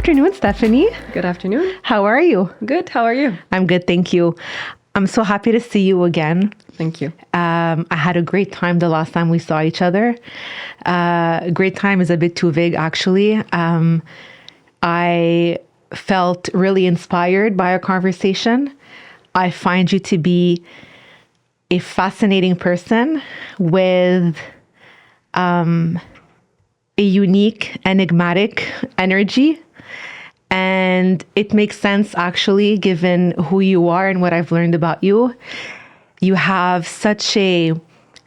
afternoon, Stephanie. Good afternoon. How are you? Good. How are you? I'm good, thank you. I'm so happy to see you again. Thank you. I had a great time the last time we saw each other. Great time is a bit too vague, actually. I felt really inspired by our conversation. I find you to be a fascinating person with a unique, enigmatic energy. And it makes sense, actually, given who you are and what I've learned about you. You have such a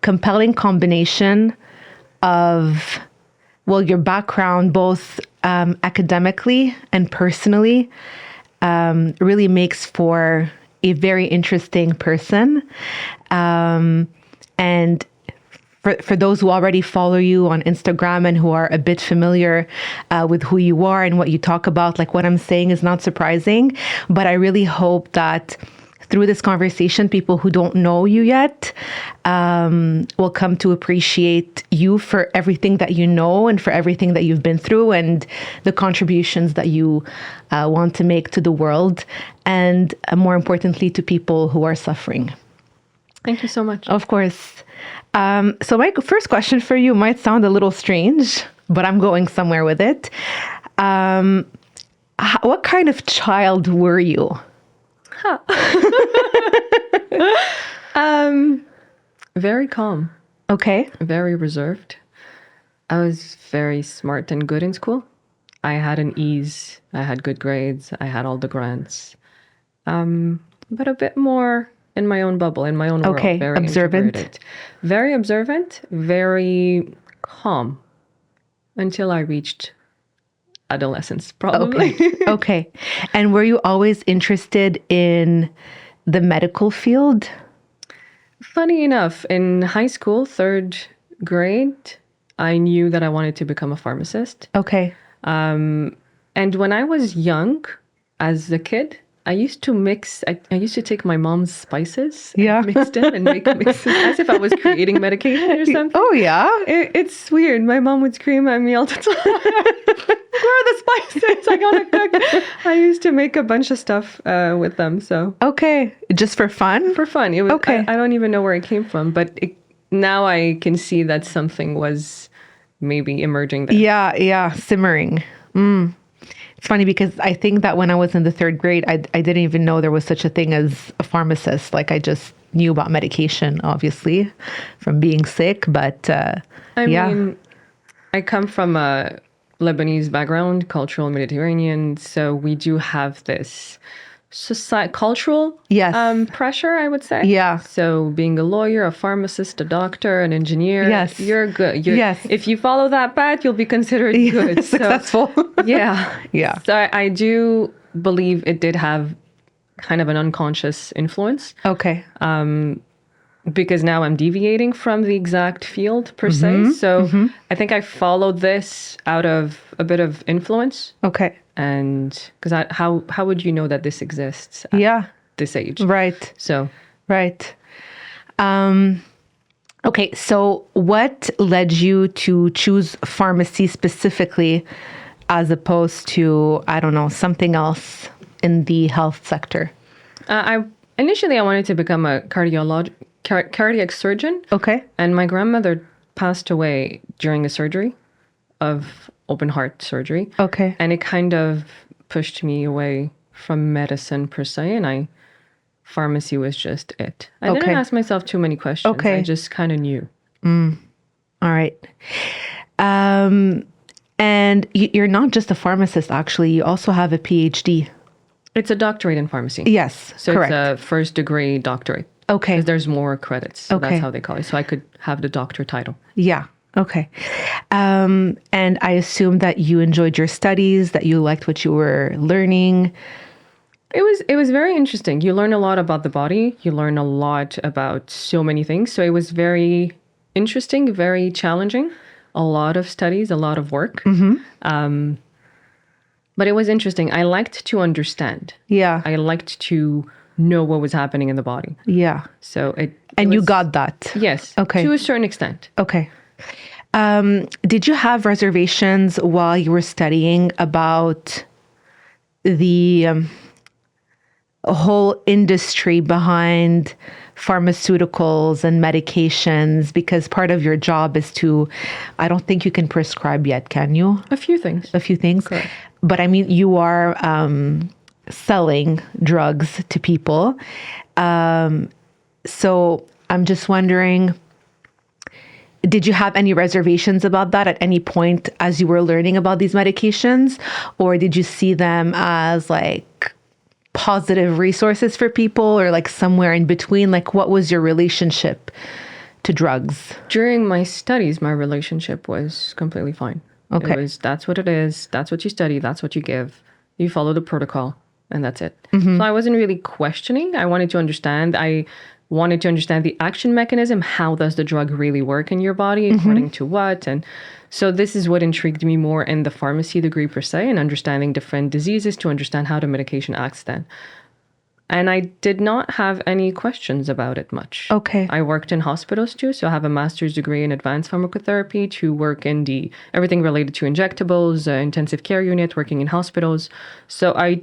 compelling combination of, well, your background, both academically and personally, really makes for a very interesting person. And for those who already follow you on Instagram and who are a bit familiar with who you are and what you talk about, like what I'm saying is not surprising. But I really hope that through this conversation, people who don't know you yet will come to appreciate you for everything that you know and for everything that you've been through and the contributions that you want to make to the world and more importantly, to people who are suffering. Thank you so much. Of course. So my first question for you might sound a little strange, but I'm going somewhere with it. What kind of child were you? Very calm. Okay. Very reserved. I was very smart and good in school. I had an ease. I had good grades. I had all the grants. But a bit more in my own bubble, in my own world. Okay. Very Observant. integrated. Very observant. Very calm. Until I reached adolescence, probably. Okay. Okay. And were you always interested in the medical field? Funny enough, in high school, third grade, I knew that I wanted to become a pharmacist. Okay. And when I was young, as a kid, I used to take my mom's spices, Yeah. mix them and make mixes as if I was creating medication or something. Oh, yeah. It's weird. My mom would scream at me all the time. Where are the spices? I gotta cook. I used to make a bunch of stuff with them. So Okay. Just for fun? for fun, it was. Okay. I don't even know where it came from, but now I can see that something was maybe emerging there. Yeah. Yeah. Simmering. It's funny because I think that when I was in the third grade, I didn't even know there was such a thing as a pharmacist. Like I just knew about medication, obviously, from being sick. But I mean, I come from a Lebanese background, cultural Mediterranean, so we do have this cultural Yes. pressure, I would say. Yeah. So being a lawyer, a pharmacist, a doctor, an engineer, Yes. you're good. Yes. If you follow that path, you'll be considered good. So, Successful. yeah. Yeah. So I do believe it did have kind of an unconscious influence. Okay. Because now I'm deviating from the exact field per se. So I think I followed this out of a bit of influence. Okay. And because how would you know that this exists at Yeah. this age? Right. So Right. Okay. So what led you to choose pharmacy specifically as opposed to, I don't know, something else in the health sector? I wanted to become a cardiac surgeon. Okay. And my grandmother passed away during a surgery of open heart surgery. Okay. And it kind of pushed me away from medicine per se. And pharmacy was just it. I didn't ask myself too many questions. Okay. I just kind of knew. All right. And you're not just a pharmacist, actually. You also have a PhD. It's a doctorate in pharmacy. Yes, So correct. it's a first degree doctorate. Okay. Because there's more credits. So Okay. that's how they call it. So I could have the doctor title. Yeah. Okay. And I assume that you enjoyed your studies, that you liked what you were learning. It was very interesting. You learn a lot about the body. You learn a lot about so many things. So it was very interesting, very challenging. A lot of studies, a lot of work. But it was interesting. I liked to understand. Yeah. I liked to know what was happening in the body. Yeah. So And you was- got that. Yes. Okay. To a certain extent. Okay. Did you have reservations while you were studying about the whole industry behind pharmaceuticals and medications, because part of your job is to, I don't think you can prescribe yet, can you? A few things. A few things. Correct. But I mean, you are selling drugs to people. So I'm just wondering, did you have any reservations about that at any point as you were learning about these medications? Or did you see them as like positive resources for people, or like somewhere in between? Like, what was your relationship to drugs? During my studies, my relationship was completely fine. Okay. It was, that's what it is. That's what you study. That's what you give. You follow the protocol, and that's it. So I wasn't really questioning. I wanted to understand. I wanted to understand the action mechanism. How does the drug really work in your body? According to what? And so this is what intrigued me more in the pharmacy degree per se, and understanding different diseases to understand how the medication acts then. And I did not have any questions about it much. Okay. I worked in hospitals too, so I have a master's degree in advanced pharmacotherapy to work in the everything related to injectables, intensive care unit, working in hospitals. So I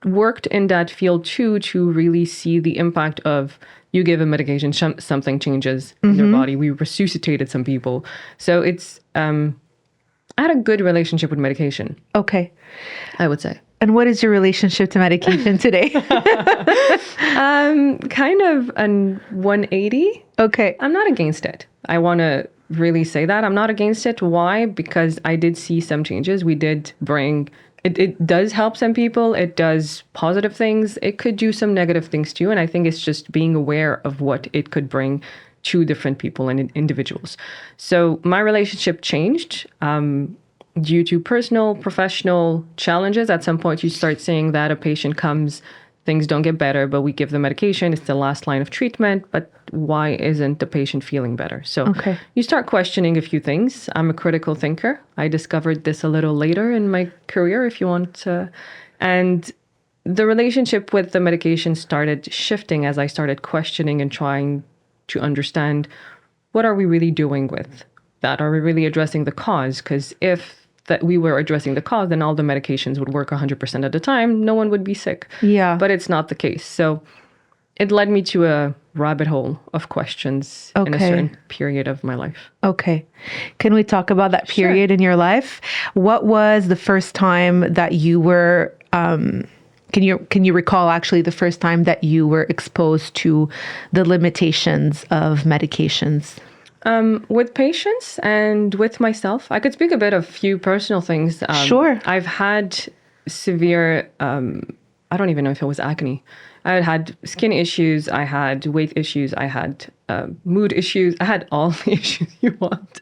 worked in that field too, to really see the impact of, you give a medication, something changes in their body. We resuscitated some people. So it's, I had a good relationship with medication, Okay. I would say. And what is your relationship to medication today? Kind of an 180. Okay. I'm not against it. I want to really say that. I'm not against it. Why? Because I did see some changes. We did bring, it does help some people. It does positive things. It could do some negative things too. And I think it's just being aware of what it could bring to different people and individuals. So my relationship changed due to personal, professional challenges. At some point, you start seeing that a patient comes, things don't get better, but we give the medication. It's the last line of treatment. But why isn't the patient feeling better? So you start questioning a few things. I'm a critical thinker. I discovered this a little later in my career, if you want to. And the relationship with the medication started shifting as I started questioning and trying to understand, what are we really doing with that? Are we really addressing the cause? Because if that we were addressing the cause, then all the medications would work 100% of the time. No one would be sick. Yeah. But it's not the case. So it led me to a rabbit hole of questions in a certain period of my life. Okay. Can we talk about that period in your life? What was the first time that you were, can you recall actually the first time that you were exposed to the limitations of medications? With patients and with myself, I could speak a bit of few personal things. Sure. I've had severe, I don't even know if it was acne. I had skin issues. I had weight issues. I had mood issues. I had all the issues you want.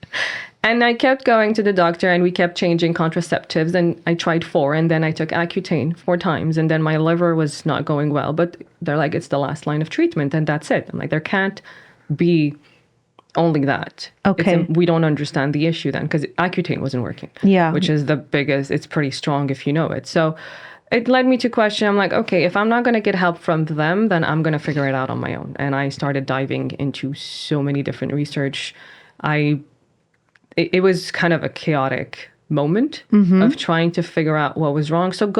And I kept going to the doctor, and we kept changing contraceptives, and I tried 4, and then I took Accutane 4 times, and then my liver was not going well. But they're like, it's the last line of treatment, and that's it. I'm like, there can't be only that. Okay. We don't understand the issue then, because Accutane wasn't working. Yeah. Which is the biggest, it's pretty strong if you know it. So it led me to question, I'm like, okay, if I'm not going to get help from them, then I'm going to figure it out on my own. And I started diving into so many different research. It was kind of a chaotic moment of trying to figure out what was wrong. So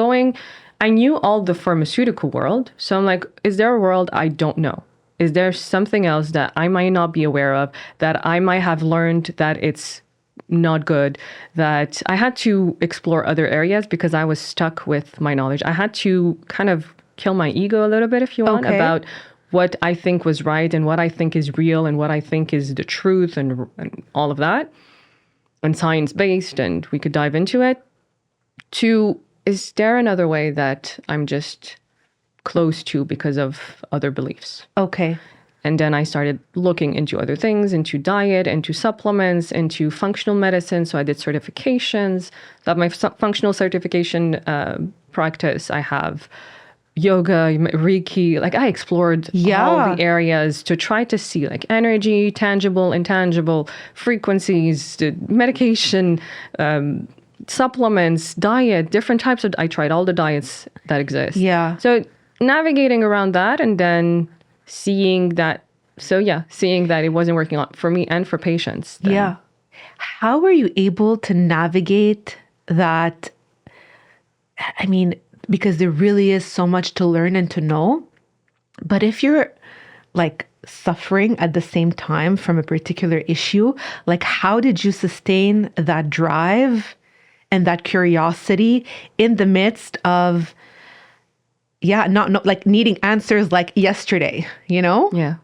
I knew all the pharmaceutical world. So I'm like, is there a world I don't know? Is there something else that I might not be aware of, that I might have learned that it's not good, that I had to explore other areas because I was stuck with my knowledge. I had to kind of kill my ego a little bit, if you want, about what I think was right and what I think is real and what I think is the truth and all of that, and science-based, and we could dive into it. Is there another way that I'm just close to because of other beliefs? Okay. And then I started looking into other things, into diet, into supplements, into functional medicine. So I did certifications. That my functional certification practice. I have yoga, Reiki. Like I explored all the areas to try to see like energy, tangible, intangible, frequencies, medication, supplements, diet, different types of. I tried all the diets that exist. Yeah. So navigating around that, and then seeing that it wasn't working out for me and for patients. Then. Yeah. How were you able to navigate that? I mean, because there really is so much to learn and to know. But if you're like suffering at the same time from a particular issue, like how did you sustain that drive and that curiosity in the midst of, not like needing answers like yesterday, you know? Yeah.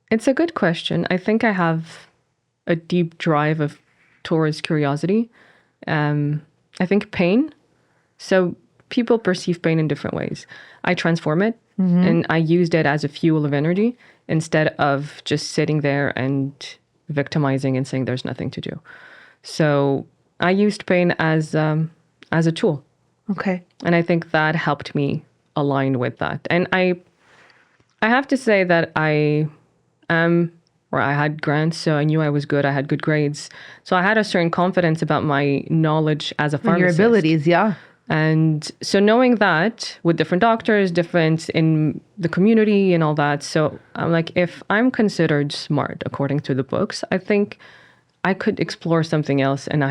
It's a good question. I think I have a deep drive towards curiosity. I think pain. So people perceive pain in different ways. I transform it and I used it as a fuel of energy instead of just sitting there and victimizing and saying there's nothing to do. So I used pain as a tool. Okay. And I think that helped me align with that. And I have to say that I had grants, so I knew I was good. I had good grades. So I had a certain confidence about my knowledge as a pharmacist. Your abilities, yeah. And so knowing that with different doctors, different in the community and all that. So I'm like, if I'm considered smart according to the books, I think I could explore something else. And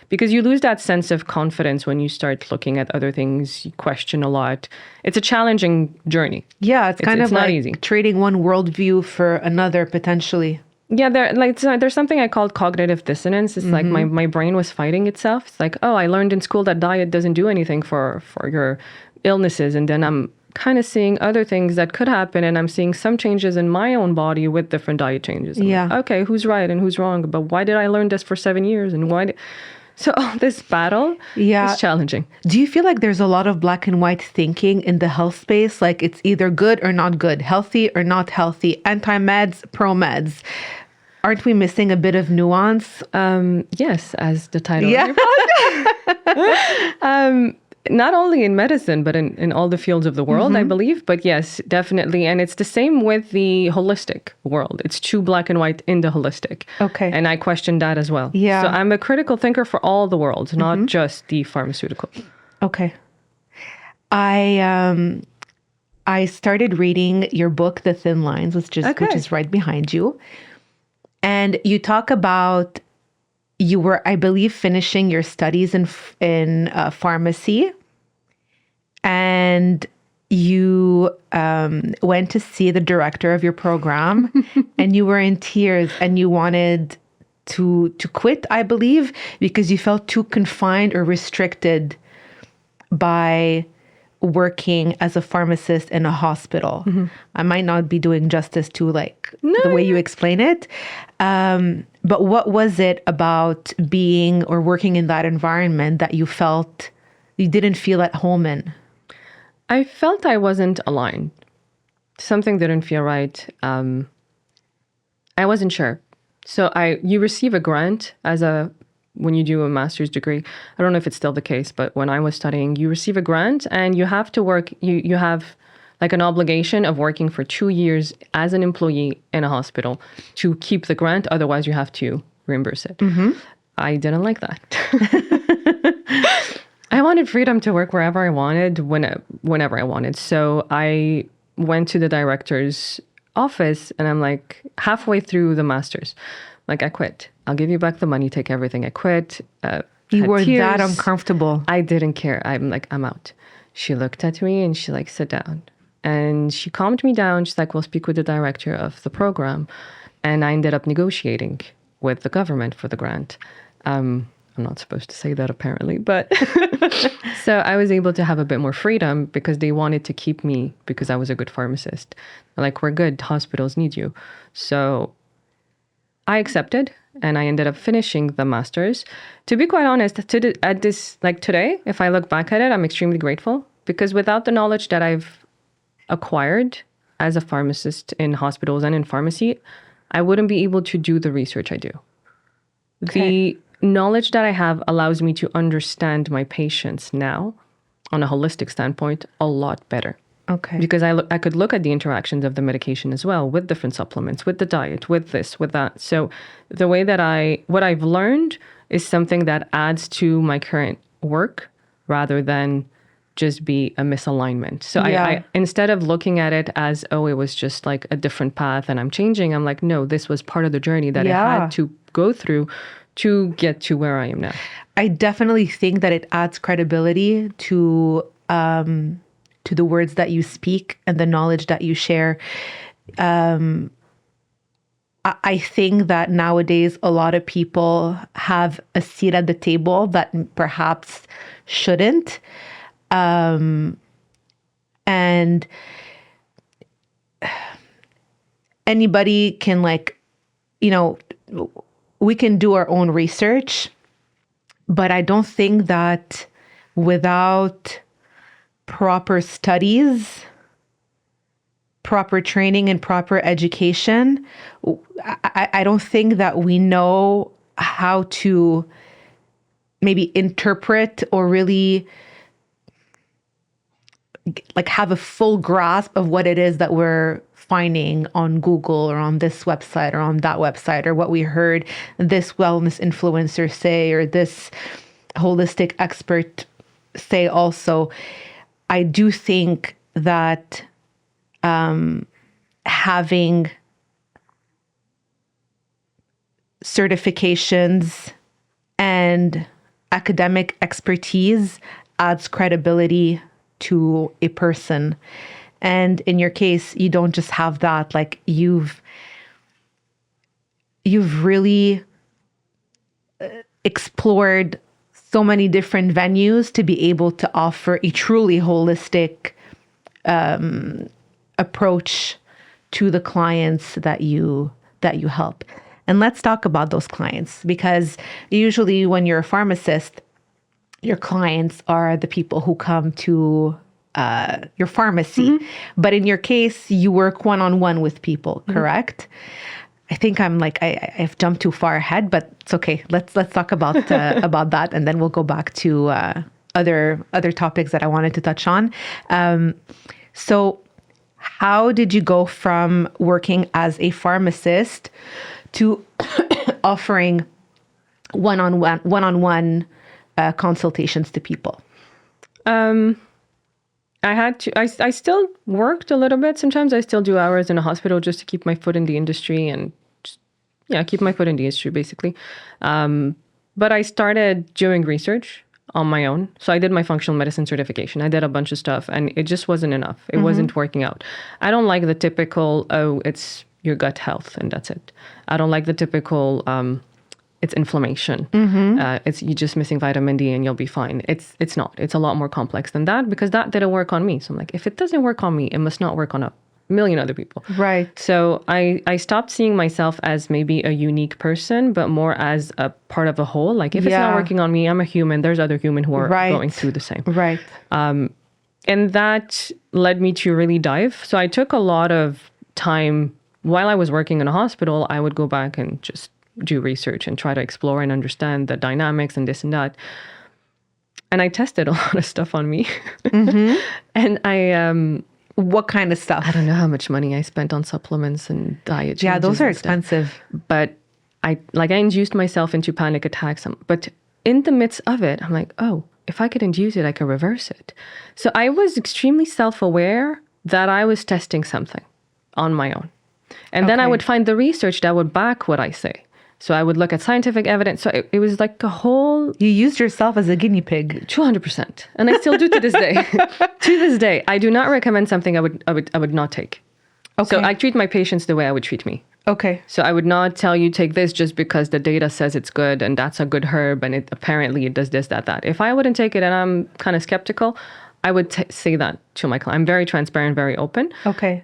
because you lose that sense of confidence when you start looking at other things, you question a lot. It's a challenging journey. Yeah, it's kind of not like easy. Trading one worldview for another potentially. Yeah, there's something I called cognitive dissonance. It's like my brain was fighting itself. It's like, oh, I learned in school that diet doesn't do anything for your illnesses. And then I'm kind of seeing other things that could happen. And I'm seeing some changes in my own body with different diet changes. I'm like, okay, who's right and who's wrong? But why did I learn this for 7 years? And why So this battle is challenging. Do you feel like there's a lot of black and white thinking in the health space? Like it's either good or not good, healthy or not healthy, anti-meds, pro-meds. Aren't we missing a bit of nuance? Yes, as the title of your podcast. Not only in medicine, but in all the fields of the world, I believe. But yes, definitely. And it's the same with the holistic world. It's too black and white in the holistic. Okay. And I question that as well. Yeah. So I'm a critical thinker for all the worlds, not just the pharmaceutical. Okay. I started reading your book, The Thin Lines, which is right behind you. And you talk about you were, I believe, finishing your studies in pharmacy, and you went to see the director of your program, and you were in tears, and you wanted to quit, I believe, because you felt too confined or restricted by working as a pharmacist in a hospital. I might not be doing justice to the way you explain it. But what was it about being or working in that environment that you felt you didn't feel at home in? I felt I wasn't aligned. Something didn't feel right. I wasn't sure. So you receive a grant when you do a master's degree. I don't know if it's still the case, but when I was studying, you receive a grant and you have to work. You have like an obligation of working for 2 years as an employee in a hospital to keep the grant. Otherwise, you have to reimburse it. I didn't like that. I wanted freedom to work wherever I wanted, whenever I wanted. So I went to the director's office and I'm like halfway through the master's. Like, I quit. I'll give you back the money, take everything. I quit. You were tears. that uncomfortable. I didn't care. I'm like, I'm out. She looked at me and she sit down. And she calmed me down. She's like, we'll speak with the director of the program. And I ended up negotiating with the government for the grant. I'm not supposed to say that apparently, but so I was able to have a bit more freedom because they wanted to keep me because I was a good pharmacist. Like, we're good. Hospitals need you. So I accepted and I ended up finishing the master's. To be quite honest, today, if I look back at it, I'm extremely grateful because without the knowledge that I've acquired as a pharmacist in hospitals and in pharmacy, I wouldn't be able to do the research I do. Okay. The knowledge that I have allows me to understand my patients now on a holistic standpoint a lot better. Okay. Because I could look at the interactions of the medication as well with different supplements, with the diet, with this, with that. So the way that what I've learned is something that adds to my current work rather than just be a misalignment. So I instead of looking at it as, oh, it was just like a different path and I'm changing, I'm like, no, this was part of the journey that I had to go through to get to where I am now. I definitely think that it adds credibility to the words that you speak and the knowledge that you share. I think that nowadays a lot of people have a seat at the table that perhaps shouldn't. And anybody can, like, we can do our own research, but I don't think that without proper studies, proper training, and proper education, I don't think that we know how to maybe interpret or really like have a full grasp of what it is that we're finding on Google or on this website or on that website, or what we heard this wellness influencer say or this holistic expert say also. I do think that having certifications and academic expertise adds credibility to a person. And in your case, you don't just have that, like you've really explored so many different venues to be able to offer a truly holistic approach to the clients that you help. And let's talk about those clients, because usually when you're a pharmacist, your clients are the people who come to your pharmacy. Mm-hmm. But in your case, you work one-on-one with people, correct? I think I've jumped too far ahead, but it's okay. Let's talk about about that, and then we'll go back to other topics that I wanted to touch on. So how did you go from working as a pharmacist to offering one-on-one consultations to people? I had to. I still worked a little bit. Sometimes I still do hours in a hospital just to keep my foot in the industry and keep my foot in the industry basically. But I started doing research on my own. So I did my functional medicine certification. I did a bunch of stuff, and it just wasn't enough. It wasn't working out. I don't like the typical, it's your gut health and that's it. I don't like the typical, it's inflammation. It's you just missing vitamin D and you'll be fine. It's not. It's a lot more complex than that, because that didn't work on me. So I'm like, if it doesn't work on me, it must not work on a million other people. Right. So I stopped seeing myself as maybe a unique person, but more as a part of a whole. Like if it's not working on me, I'm a human. There's other human who are going through the same. Right. And that led me to really dive. So I took a lot of time while I was working in a hospital. I would go back and just do research and try to explore and understand the dynamics and this and that. And I tested a lot of stuff on me. And I... what kind of stuff? I don't know how much money I spent on supplements and diet changes. Yeah, those are expensive. But I induced myself into panic attacks. But in the midst of it, I'm like, oh, if I could induce it, I could reverse it. So I was extremely self-aware that I was testing something on my own. And then I would find the research that would back what I say. So I would look at scientific evidence. So it was like a whole... You used yourself as a guinea pig. 200%. And I still do to this day. To this day, I do not recommend something I would not take. Okay. So I treat my patients the way I would treat me. Okay. So I would not tell you take this just because the data says it's good and that's a good herb and apparently it does this, that. If I wouldn't take it and I'm kind of skeptical, I would say that to my client. I'm very transparent, very open. Okay.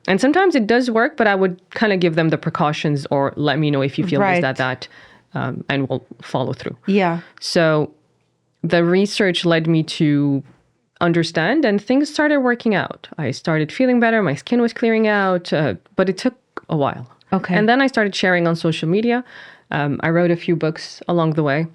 And sometimes it does work, but I would kind of give them the precautions or let me know if you feel this, that, and we'll follow through. Yeah. So the research led me to understand, and things started working out. I started feeling better. My skin was clearing out, but it took a while. Okay. And then I started sharing on social media. I wrote a few books along the way.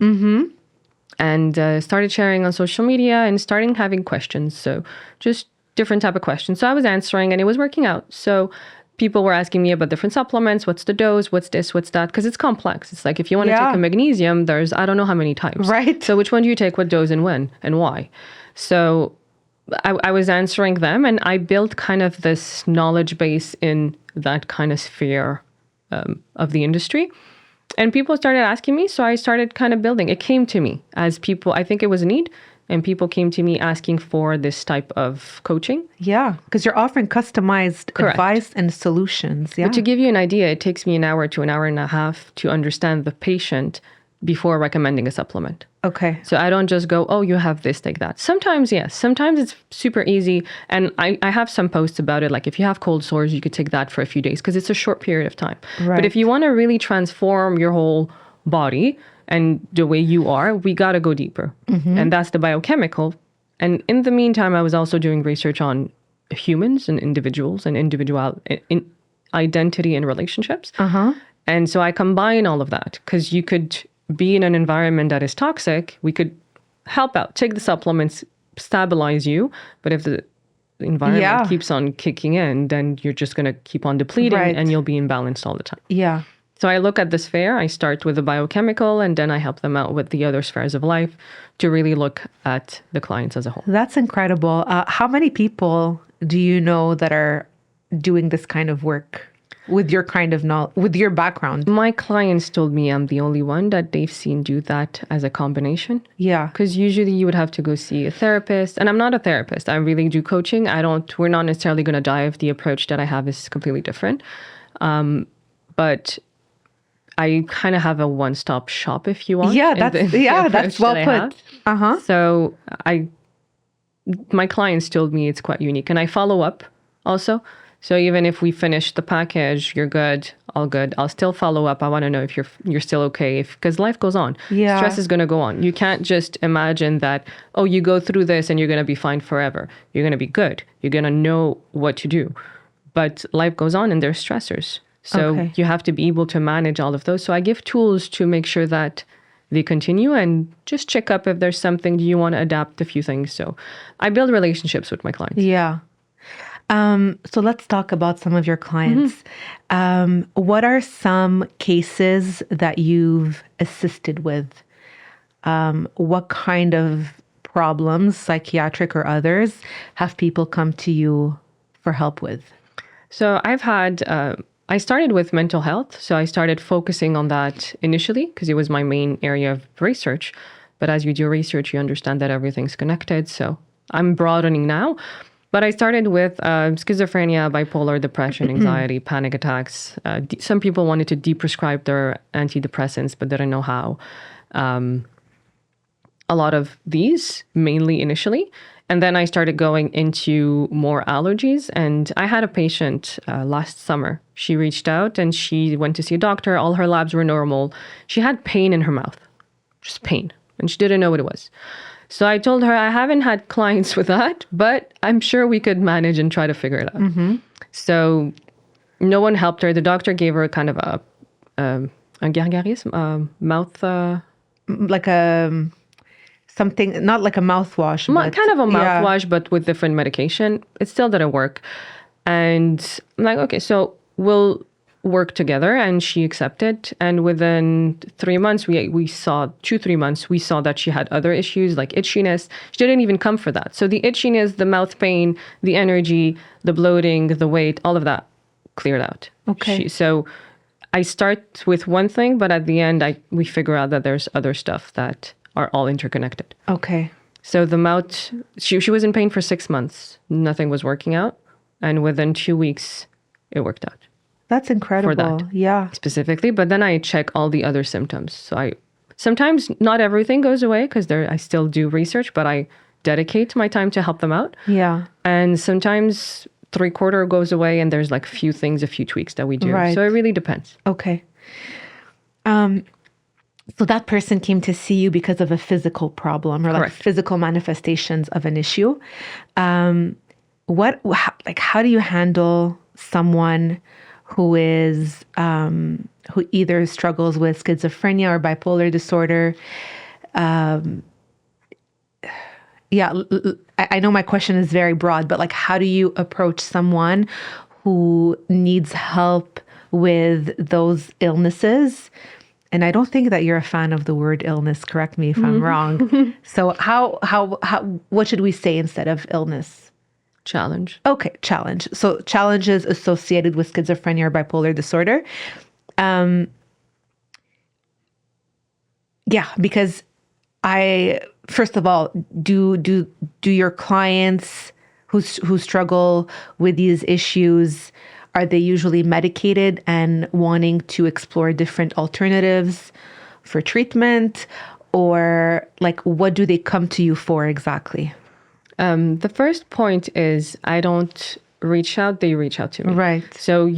And started sharing on social media and starting having questions. So just different type of questions. So I was answering and it was working out. So people were asking me about different supplements. What's the dose? What's this? What's that? Because it's complex. It's like if you want to take a magnesium, there's I don't know how many types. Right. So which one do you take? What dose and when and why? So I was answering them, and I built kind of this knowledge base in that kind of sphere of the industry. And people started asking me, so I started kind of building. It came to me as people, I think it was a need, and people came to me asking for this type of coaching. Yeah, because you're offering customized Correct. advice and solutions. Yeah. But to give you an idea, it takes me an hour to an hour and a half to understand the patient before recommending a supplement. Okay. So I don't just go, oh, you have this, take that. Sometimes, yes. Sometimes it's super easy. And I have some posts about it. Like if you have cold sores, you could take that for a few days because it's a short period of time. Right. But if you want to really transform your whole body and the way you are, we got to go deeper. And that's the biochemical. And in the meantime, I was also doing research on humans and individuals and in identity and relationships. And so I combine all of that because you could be in an environment that is toxic. We could help out, take the supplements, stabilize you. But if the environment keeps on kicking in, then you're just going to keep on depleting and you'll be imbalanced all the time. Yeah. So I look at the sphere, I start with the biochemical, and then I help them out with the other spheres of life to really look at the clients as a whole. That's incredible. How many people do you know that are doing this kind of work with your kind of knowledge, with your background? My clients told me I'm the only one that they've seen do that as a combination. Yeah. Because usually you would have to go see a therapist. And I'm not a therapist. I really do coaching. We're not necessarily going to dive. The approach that I have is completely different. But I kind of have a one-stop shop, if you want. Yeah, that's well put. So my clients told me it's quite unique. And I follow up also. So even if we finish the package, you're good, all good, I'll still follow up. I want to know if you're still okay, because life goes on. Yeah. Stress is going to go on. You can't just imagine that, oh, you go through this and you're going to be fine forever. You're going to be good. You're going to know what to do. But life goes on and there's stressors. So you have to be able to manage all of those. So I give tools to make sure that they continue and just check up if there's something, do you want to adapt a few things. So I build relationships with my clients. Yeah. So let's talk about some of your clients. What are some cases that you've assisted with? What kind of problems, psychiatric or others, have people come to you for help with? So I've had, I started with mental health. So I started focusing on that initially because it was my main area of research. But as you do research, you understand that everything's connected. So I'm broadening now. But I started with schizophrenia, bipolar, depression, anxiety, panic attacks. Some people wanted to deprescribe their antidepressants, but didn't know how. A lot of these, mainly initially. And then I started going into more allergies. And I had a patient last summer. She reached out and she went to see a doctor. All her labs were normal. She had pain in her mouth, just pain. And she didn't know what it was. So I told her, I haven't had clients with that, but I'm sure we could manage and try to figure it out. So no one helped her. The doctor gave her kind of a gargarisme, mouth... like a... something, not like a mouthwash. Kind of a mouthwash, but with different medication. It still didn't work. And I'm like, okay, so we'll work together. And she accepted. And within 3 months, we saw 2-3 months, we saw that she had other issues like itchiness. She didn't even come for that. So the itchiness, the mouth pain, the energy, the bloating, the weight, all of that cleared out. Okay. So I start with one thing, but at the end, we figure out that there's other stuff that are all interconnected. Okay. So the mouth, she was in pain for 6 months. Nothing was working out. And within 2 weeks, it worked out. That's incredible. For that. Yeah. Specifically. But then I check all the other symptoms. So sometimes not everything goes away because I still do research, but I dedicate my time to help them out. Yeah. And sometimes 3/4 goes away and there's like a few tweaks that we do. Right. So it really depends. Okay. So that person came to see you because of a physical problem or like Correct. physical manifestations of an issue. How do you handle someone who is who either struggles with schizophrenia or bipolar disorder? I know my question is very broad, but like, how do you approach someone who needs help with those illnesses? And I don't think that you're a fan of the word illness. Correct me if I'm wrong. So what should we say instead of illness? Challenge. Okay, challenge. So challenges associated with schizophrenia or bipolar disorder. Yeah, because first of all, do your clients who struggle with these issues, are they usually medicated and wanting to explore different alternatives for treatment, or like what do they come to you for exactly? The first point is I don't reach out, they reach out to me. Right. So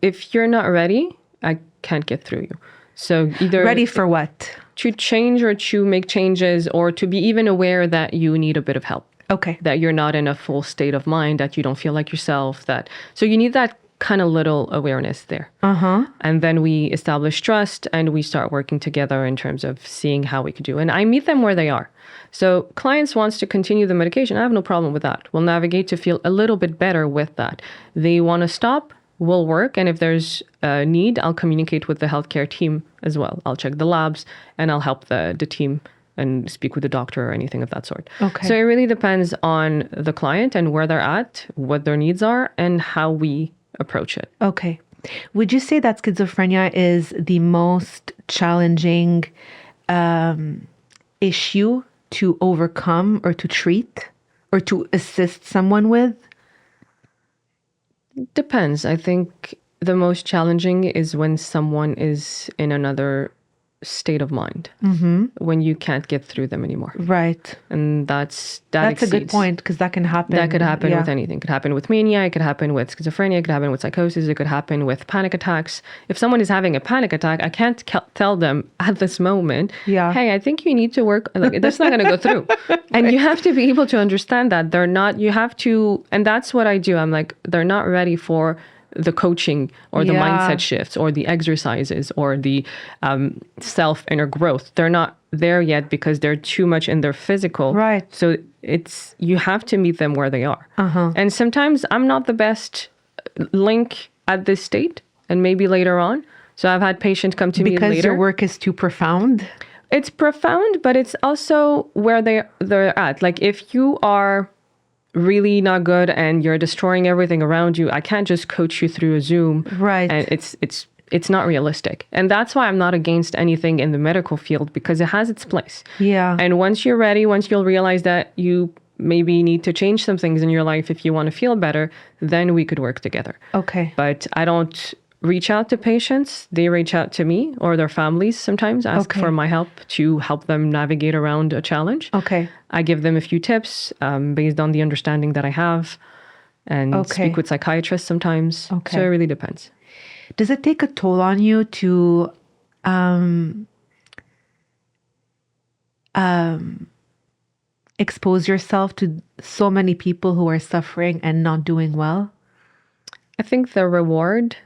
if you're not ready, I can't get through you. So either Ready for what? to change or to make changes or to be even aware that you need a bit of help. Okay. That you're not in a full state of mind, that you don't feel like yourself, so you need that kind of little awareness there. And then we establish trust and we start working together in terms of seeing how we could do. And I meet them where they are. So clients wants to continue the medication. I have no problem with that. We'll navigate to feel a little bit better with that. They want to stop, we'll work. And if there's a need, I'll communicate with the healthcare team as well. I'll check the labs and I'll help the team and speak with the doctor or anything of that sort. Okay. So it really depends on the client and where they're at, what their needs are, and how we approach it. Okay. Would you say that schizophrenia is the most challenging issue to overcome or to treat or to assist someone with? Depends. I think the most challenging is when someone is in another state of mind, when you can't get through them anymore. Right. And that's a good exceeds. point, because that can happen. That could happen with anything. It could happen with mania. It could happen with schizophrenia. It could happen with psychosis. It could happen with panic attacks. If someone is having a panic attack, I can't tell them at this moment, hey, I think you need to work. Like, that's not going to go through. And you have to be able to understand that they're not, you have to, and that's what I do. I'm like, they're not ready for the coaching or the mindset shifts or the exercises or the self inner growth. They're not there yet because they're too much in their physical. Right. So you have to meet them where they are. And sometimes I'm not the best link at this state and maybe later on. So I've had patients come to me later. Because your work is too profound? It's profound, but it's also where they're at. Like if you are really not good and you're destroying everything around you, I can't just coach you through a Zoom. Right. And it's not realistic. And that's why I'm not against anything in the medical field, because it has its place. Yeah. And once you're ready, once you'll realize that you maybe need to change some things in your life if you want to feel better, then we could work together. Okay. But I don't reach out to patients. They reach out to me or their families sometimes, ask for my help to help them navigate around a challenge. Okay. I give them a few tips based on the understanding that I have, and speak with psychiatrists sometimes. Okay. So it really depends. Does it take a toll on you to expose yourself to so many people who are suffering and not doing well? I think the reward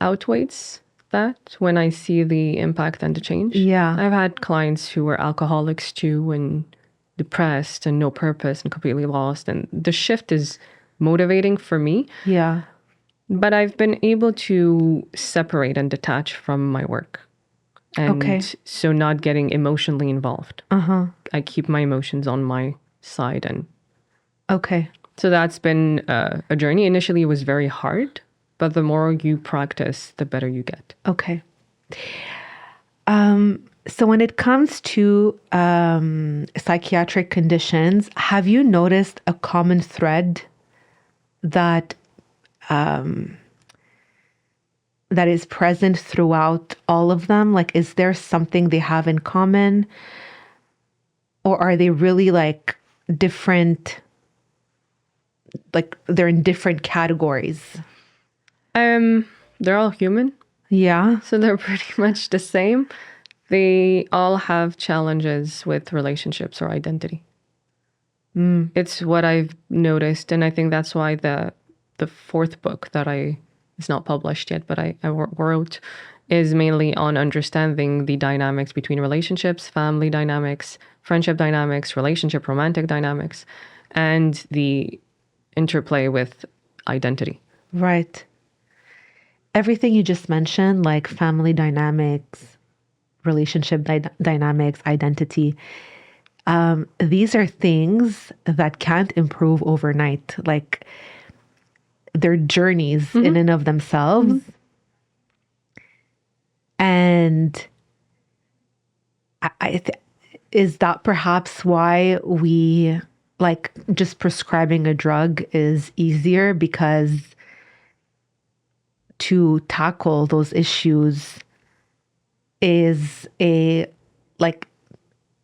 outweighs that when I see the impact and the change. Yeah. I've had clients who were alcoholics too and depressed and no purpose and completely lost. And the shift is motivating for me. Yeah. But I've been able to separate and detach from my work. And so not getting emotionally involved. I keep my emotions on my side. And so that's been a journey. Initially, it was very hard. But the more you practice, the better you get. Okay. So when it comes to psychiatric conditions, have you noticed a common thread that that is present throughout all of them? Like, is there something they have in common? Or are they really like different, like they're in different categories? They're all human. Yeah. So they're pretty much the same. They all have challenges with relationships or identity. It's what I've noticed. And I think that's why the fourth book that it's not published yet, but I wrote is mainly on understanding the dynamics between relationships, family dynamics, friendship dynamics, romantic dynamics, and the interplay with identity. Right. Everything you just mentioned, like family dynamics, relationship dynamics, identity, these are things that can't improve overnight. Like they're journeys in and of themselves. And is that perhaps why we like just prescribing a drug is easier, because to tackle those issues is like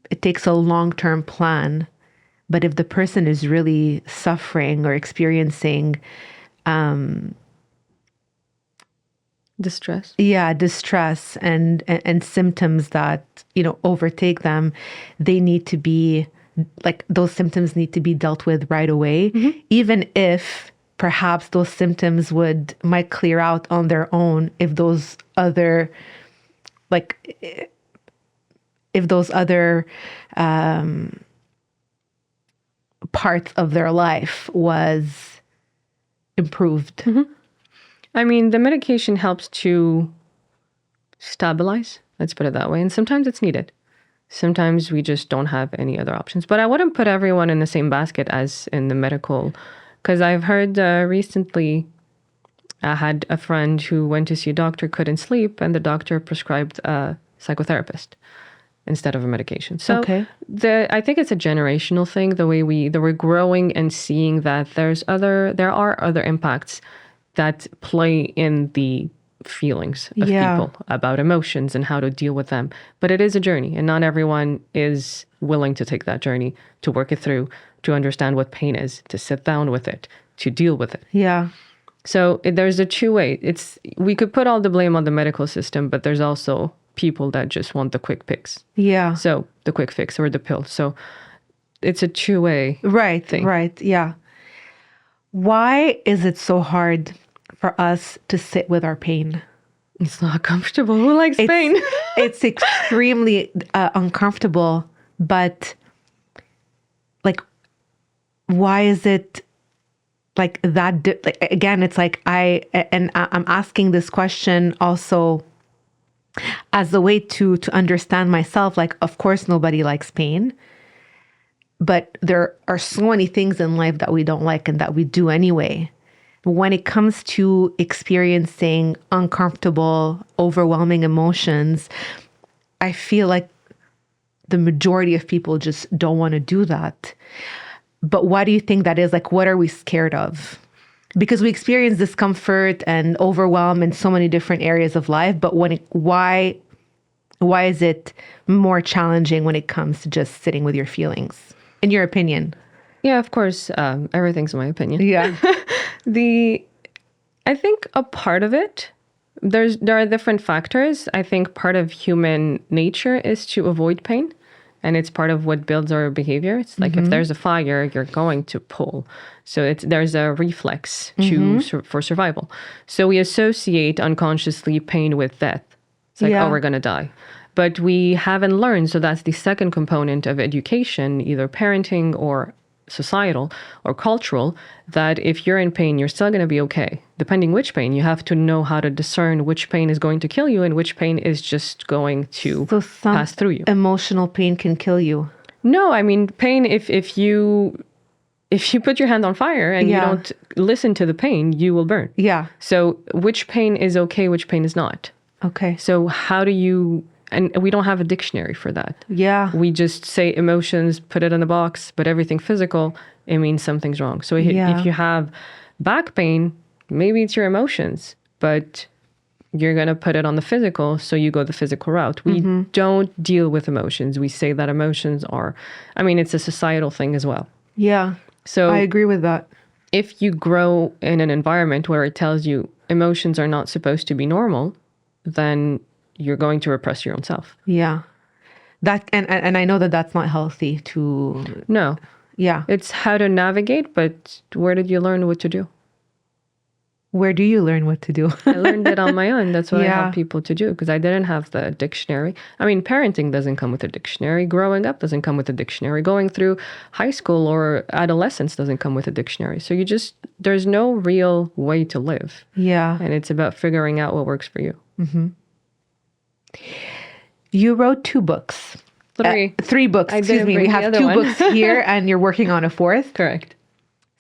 it takes a long-term plan. But if the person is really suffering or experiencing Distress. distress and symptoms that, overtake them, they need to be like, those symptoms need to be dealt with right away, even if perhaps those symptoms might clear out on their own if those other parts of their life was improved. I mean, the medication helps to stabilize, let's put it that way. And sometimes it's needed. Sometimes we just don't have any other options. But I wouldn't put everyone in the same basket as in the medical, because I've heard recently, I had a friend who went to see a doctor, couldn't sleep, and the doctor prescribed a psychotherapist instead of a medication. So Okay. I think it's a generational thing, the way we're growing and seeing that there are other impacts that play in the feelings of people about emotions and how to deal with them. But it is a journey, and not everyone is willing to take that journey, to work it through, to understand what pain is, to sit down with it, to deal with it. Yeah. So there's a two-way. We could put all the blame on the medical system, but there's also people that just want the quick fix. Yeah. So the quick fix or the pill. So it's a two-way Right. thing. Right. Yeah. Why is it so hard for us to sit with our pain? It's not comfortable. Who likes pain? It's extremely uncomfortable, but like, why is it like that? Again, it's like I'm asking this question also as a way to understand myself. Like, of course, nobody likes pain, but there are so many things in life that we don't like and that we do anyway. When it comes to experiencing uncomfortable, overwhelming emotions, I feel like the majority of people just don't want to do that. But why do you think that is? Like, what are we scared of? Because we experience discomfort and overwhelm in so many different areas of life. But why is it more challenging when it comes to just sitting with your feelings, in your opinion? Yeah, of course. Everything's my opinion. Yeah. I think a part of it, there are different factors. I think part of human nature is to avoid pain, and it's part of what builds our behavior. It's like if there's a fire, you're going to pull. So there's a reflex for survival. So we associate unconsciously pain with death. It's like, oh, we're going to die. But we haven't learned. So that's the second component of education, either parenting or societal or cultural, that if you're in pain, you're still going to be okay. Depending which pain, you have to know how to discern which pain is going to kill you and which pain is just going to pass through you. Emotional pain can kill you. No, I mean, pain, if you put your hand on fire and you don't listen to the pain, you will burn. Yeah. So which pain is okay, which pain is not? Okay. So how do you... And we don't have a dictionary for that. Yeah. We just say emotions, put it in a box, but everything physical, it means something's wrong. So if you have back pain, maybe it's your emotions, but you're going to put it on the physical, so you go the physical route. We don't deal with emotions. We say that emotions are, it's a societal thing as well. Yeah. So I agree with that. If you grow in an environment where it tells you emotions are not supposed to be normal, then you're going to repress your own self. Yeah. That and I know that that's not healthy to... No. Yeah. It's how to navigate, but where did you learn what to do? Where do you learn what to do? I learned it on my own. That's what I help people to do, because I didn't have the dictionary. Parenting doesn't come with a dictionary. Growing up doesn't come with a dictionary. Going through high school or adolescence doesn't come with a dictionary. So there's no real way to live. Yeah. And it's about figuring out what works for you. Mm-hmm. You wrote 2 books. 3 books, excuse me. We have 2 books here and you're working on a 4th. Correct.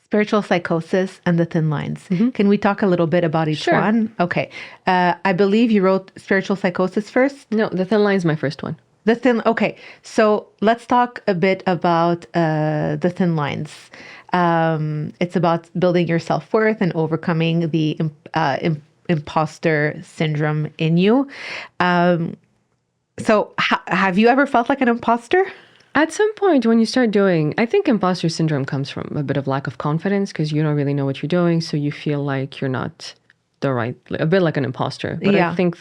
Spiritual Psychosis and The Thin Lines. Can we talk a little bit about each one? Okay. I believe you wrote Spiritual Psychosis first? No, The Thin Line is my first one. The thin. Okay, so let's talk a bit about the thin lines. It's about building your self worth and overcoming the imposter syndrome in you. So, have you ever felt like an imposter? At some point, when you start doing, I think imposter syndrome comes from a bit of lack of confidence because you don't really know what you're doing. So you feel like you're not a bit like an imposter. But Yeah. I think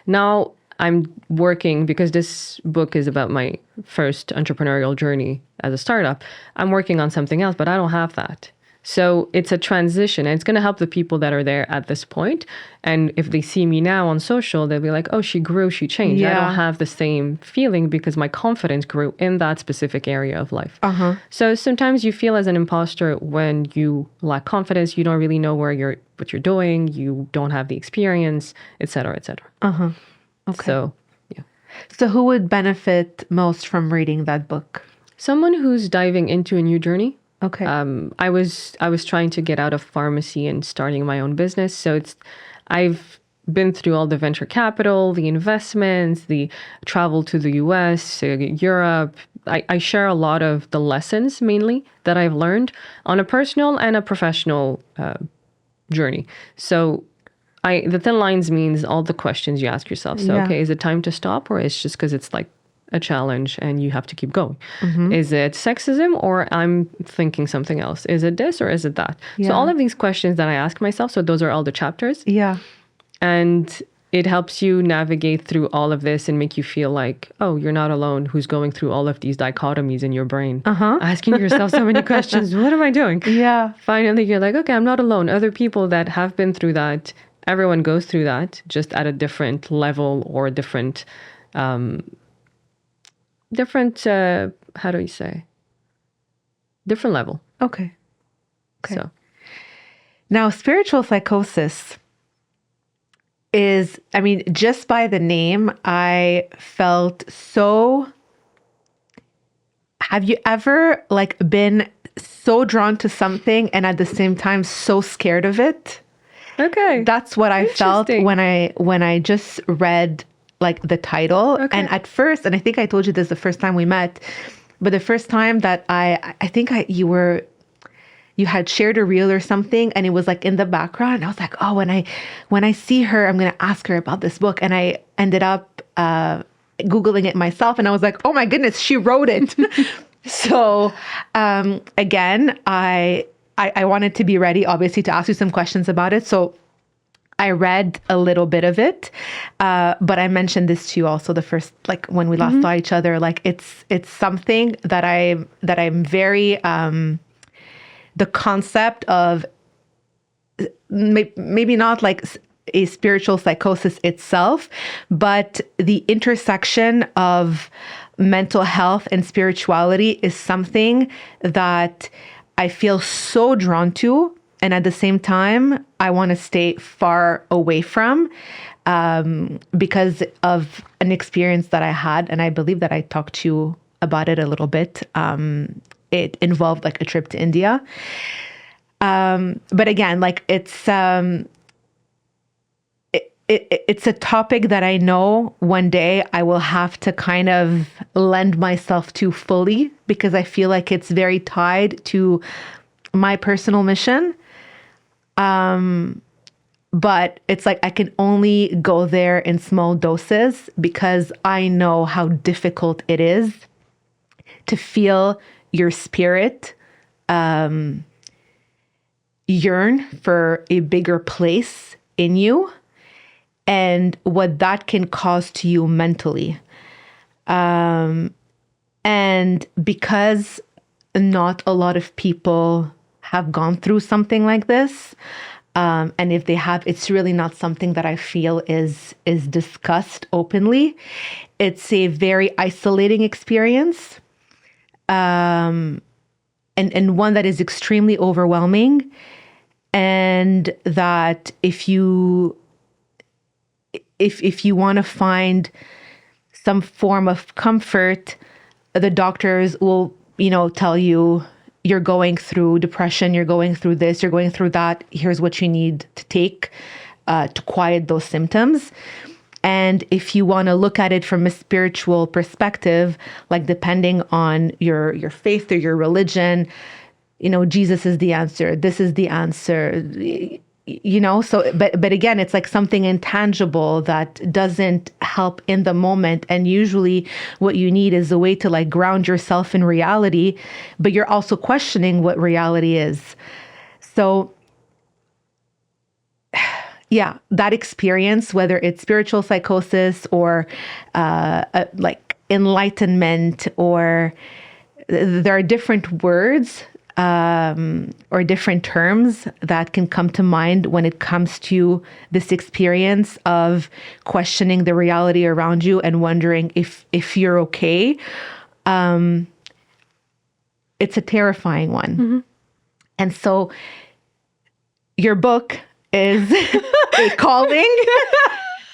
now I'm working because this book is about my first entrepreneurial journey as a startup. I'm working on something else, but I don't have that. So it's a transition and it's going to help the people that are there at this point. And if they see me now on social, they'll be like, oh, she grew, she changed. I Yeah. don't have the same feeling because my confidence grew in that specific area of life. So sometimes you feel as an imposter when you lack confidence, you don't really know what you're doing, you don't have the experience, et cetera, et cetera. Okay. So, yeah. So, who would benefit most from reading that book? Someone who's diving into a new journey. Okay. I was trying to get out of pharmacy and starting my own business. So I've been through all the venture capital, the investments, the travel to the US, Europe. I share a lot of the lessons mainly that I've learned on a personal and a professional journey. So the thin lines means all the questions you ask yourself. So, Yeah. okay, is it time to stop or it's just because it's like a challenge and you have to keep going? Is it sexism or I'm thinking something else? Is it this or is it that? Yeah. So all of these questions that I ask myself, so those are all the chapters. Yeah. And it helps you navigate through all of this and make you feel like, oh, you're not alone who's going through all of these dichotomies in your brain. Asking yourself so many questions. What am I doing? Yeah. Finally, you're like, okay, I'm not alone. Other people that have been through that, everyone goes through that, just at a different level or a different, how do you say? Different level. Okay. So, Now, spiritual psychosis is, I mean, just by the name, I felt so. Have you ever like been so drawn to something and at the same time so scared of it? okay. That's what I felt Interesting. when I just read like the title. Okay. And at first, and I think I told you this the first time we met, but the first time that I think you had shared a reel or something and it was like in the background. And I was like, oh, when I see her, I'm going to ask her about this book. And I ended up Googling it myself and I was like, oh my goodness, she wrote it. So again, I wanted to be ready, obviously, to ask you some questions about it. So I read a little bit of it, but I mentioned this to you also the first, like when we last saw each other. Like it's something that I'm very the concept of maybe not like a spiritual psychosis itself, but the intersection of mental health and spirituality is something that I feel so drawn to. And at the same time, I want to stay far away from because of an experience that I had. And I believe that I talked to you about it a little bit. It involved like a trip to India. But again, like it's a topic that I know one day I will have to kind of lend myself to fully because I feel like it's very tied to my personal mission. But it's like I can only go there in small doses because I know how difficult it is to feel your spirit yearn for a bigger place in you and what that can cause to you mentally. And because not a lot of people have gone through something like this, and if they have, it's really not something that I feel is discussed openly. It's a very isolating experience, and one that is extremely overwhelming. And that if you want to find some form of comfort, the doctors will, tell you you're going through depression, you're going through this, you're going through that. Here's what you need to take to quiet those symptoms. And if you want to look at it from a spiritual perspective, like depending on your faith or your religion, Jesus is the answer. This is the answer. So but again, it's like something intangible that doesn't help in the moment. And usually what you need is a way to like ground yourself in reality, but you're also questioning what reality is. So yeah, that experience, whether it's spiritual psychosis or like enlightenment, or there are different words or different terms that can come to mind when it comes to this experience of questioning the reality around you and wondering if you're okay. It's a terrifying one. Mm-hmm. And so your book is a calling.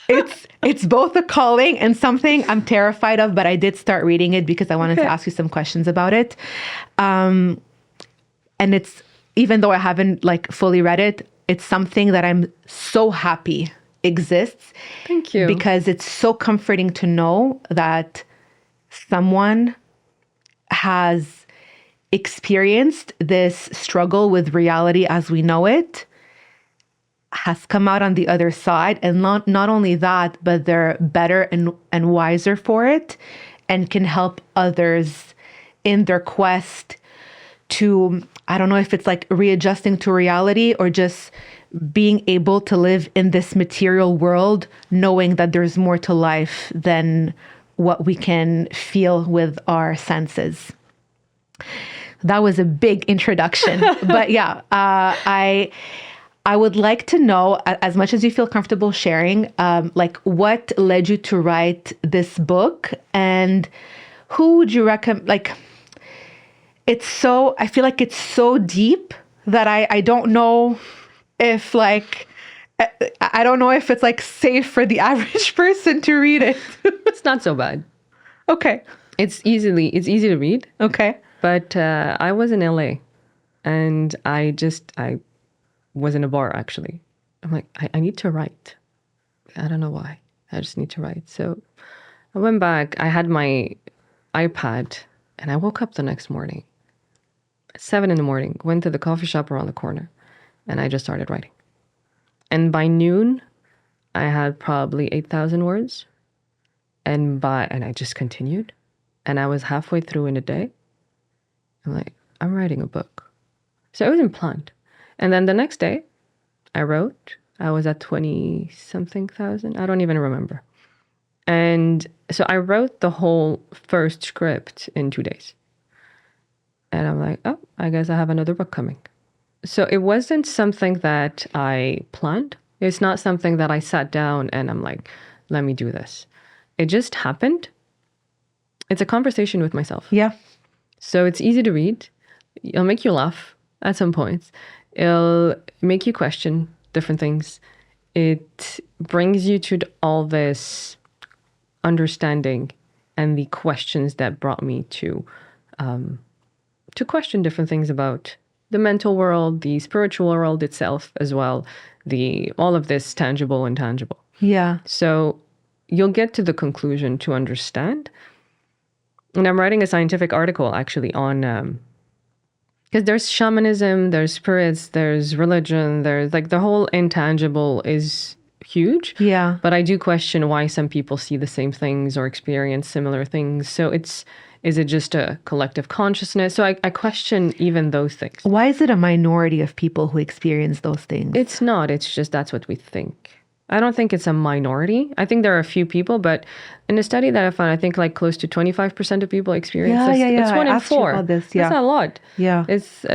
It's both a calling and something I'm terrified of, but I did start reading it because I wanted to ask you some questions about it. And it's, even though I haven't like fully read it, it's something that I'm so happy exists. Thank you. Because it's so comforting to know that someone has experienced this struggle with reality as we know it, has come out on the other side, and not only that, but they're better and wiser for it, and can help others in their quest to, I don't know if it's like readjusting to reality or just being able to live in this material world, knowing that there's more to life than what we can feel with our senses. That was a big introduction, but yeah, I would like to know, as much as you feel comfortable sharing, like what led you to write this book, and who would you recommend? Like, I feel like it's so deep that I don't know if like, I don't know if it's like safe for the average person to read it. It's not so bad. Okay. It's easy to read. Okay. But I was in LA, and I was in a bar, actually. I'm like, I need to write. I don't know why. I just need to write. So I went back. I had my iPad, and I woke up the next morning at 7 a.m, went to the coffee shop around the corner, and I just started writing. And by noon, I had probably 8,000 words. And I just continued. And I was halfway through in a day. I'm like, I'm writing a book. So it wasn't planned. And then the next day, I wrote. I was at 20-something thousand. I don't even remember. And so I wrote the whole first script in 2 days. And I'm like, oh, I guess I have another book coming. So it wasn't something that I planned. It's not something that I sat down and I'm like, let me do this. It just happened. It's a conversation with myself. Yeah. So it's easy to read. It'll make you laugh at some points. It'll make you question different things. It brings you to all this understanding and the questions that brought me to question different things about the mental world, the spiritual world itself as well, all of this tangible and intangible. Yeah. So you'll get to the conclusion to understand. And I'm writing a scientific article actually on, because there's shamanism, there's spirits, there's religion, there's like the whole intangible is huge. Yeah. But I do question why some people see the same things or experience similar things. So is it just a collective consciousness? So I question even those things. Why is it a minority of people who experience those things? It's not. It's just that's what we think. I don't think it's a minority. I think there are a few people, but in a study that I found, I think like close to 25% of people experience this. Yeah. It's 1 in 4. About this. Yeah. That's not a lot. Yeah.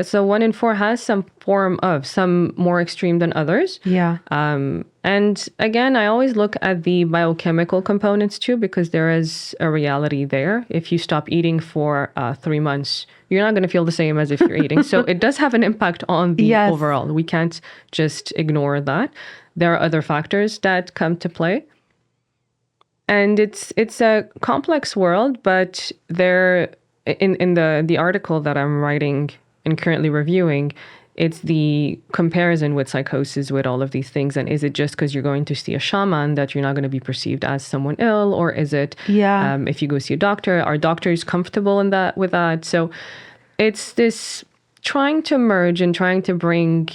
So 1 in 4 has some form of, some more extreme than others. Yeah. And again, I always look at the biochemical components too, because there is a reality there. If you stop eating for 3 months, you're not going to feel the same as if you're eating. So it does have an impact on the overall. We can't just ignore that. There are other factors that come to play. And it's a complex world, but there in the article that I'm writing and currently reviewing, It's the comparison with psychosis, with all of these things. And is it just because you're going to see a shaman that you're not going to be perceived as someone ill? Or is it, if you go see a doctor, are doctors comfortable in that with that? So it's this trying to merge and trying to bring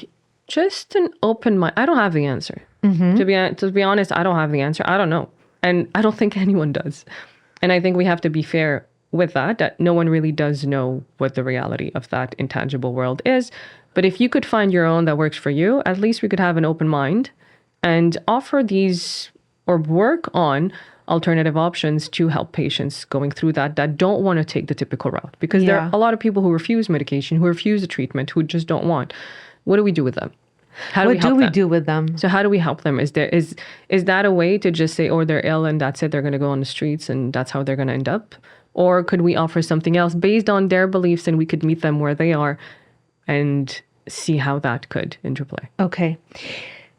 just an open mind. I don't have the answer. To be honest, I don't have the answer. I don't know. And I don't think anyone does. And I think we have to be fair with that no one really does know what the reality of that intangible world is. But if you could find your own that works for you, at least we could have an open mind and offer these or work on alternative options to help patients going through that don't want to take the typical route. Because there are a lot of people who refuse medication, who refuse the treatment, who just don't want. What do we do with them? What do we do with them? So how do we help them? Is that a way to just say, oh, they're ill and that's it, they're going to go on the streets and that's how they're going to end up? Or could we offer something else based on their beliefs and we could meet them where they are and see how that could interplay? Okay.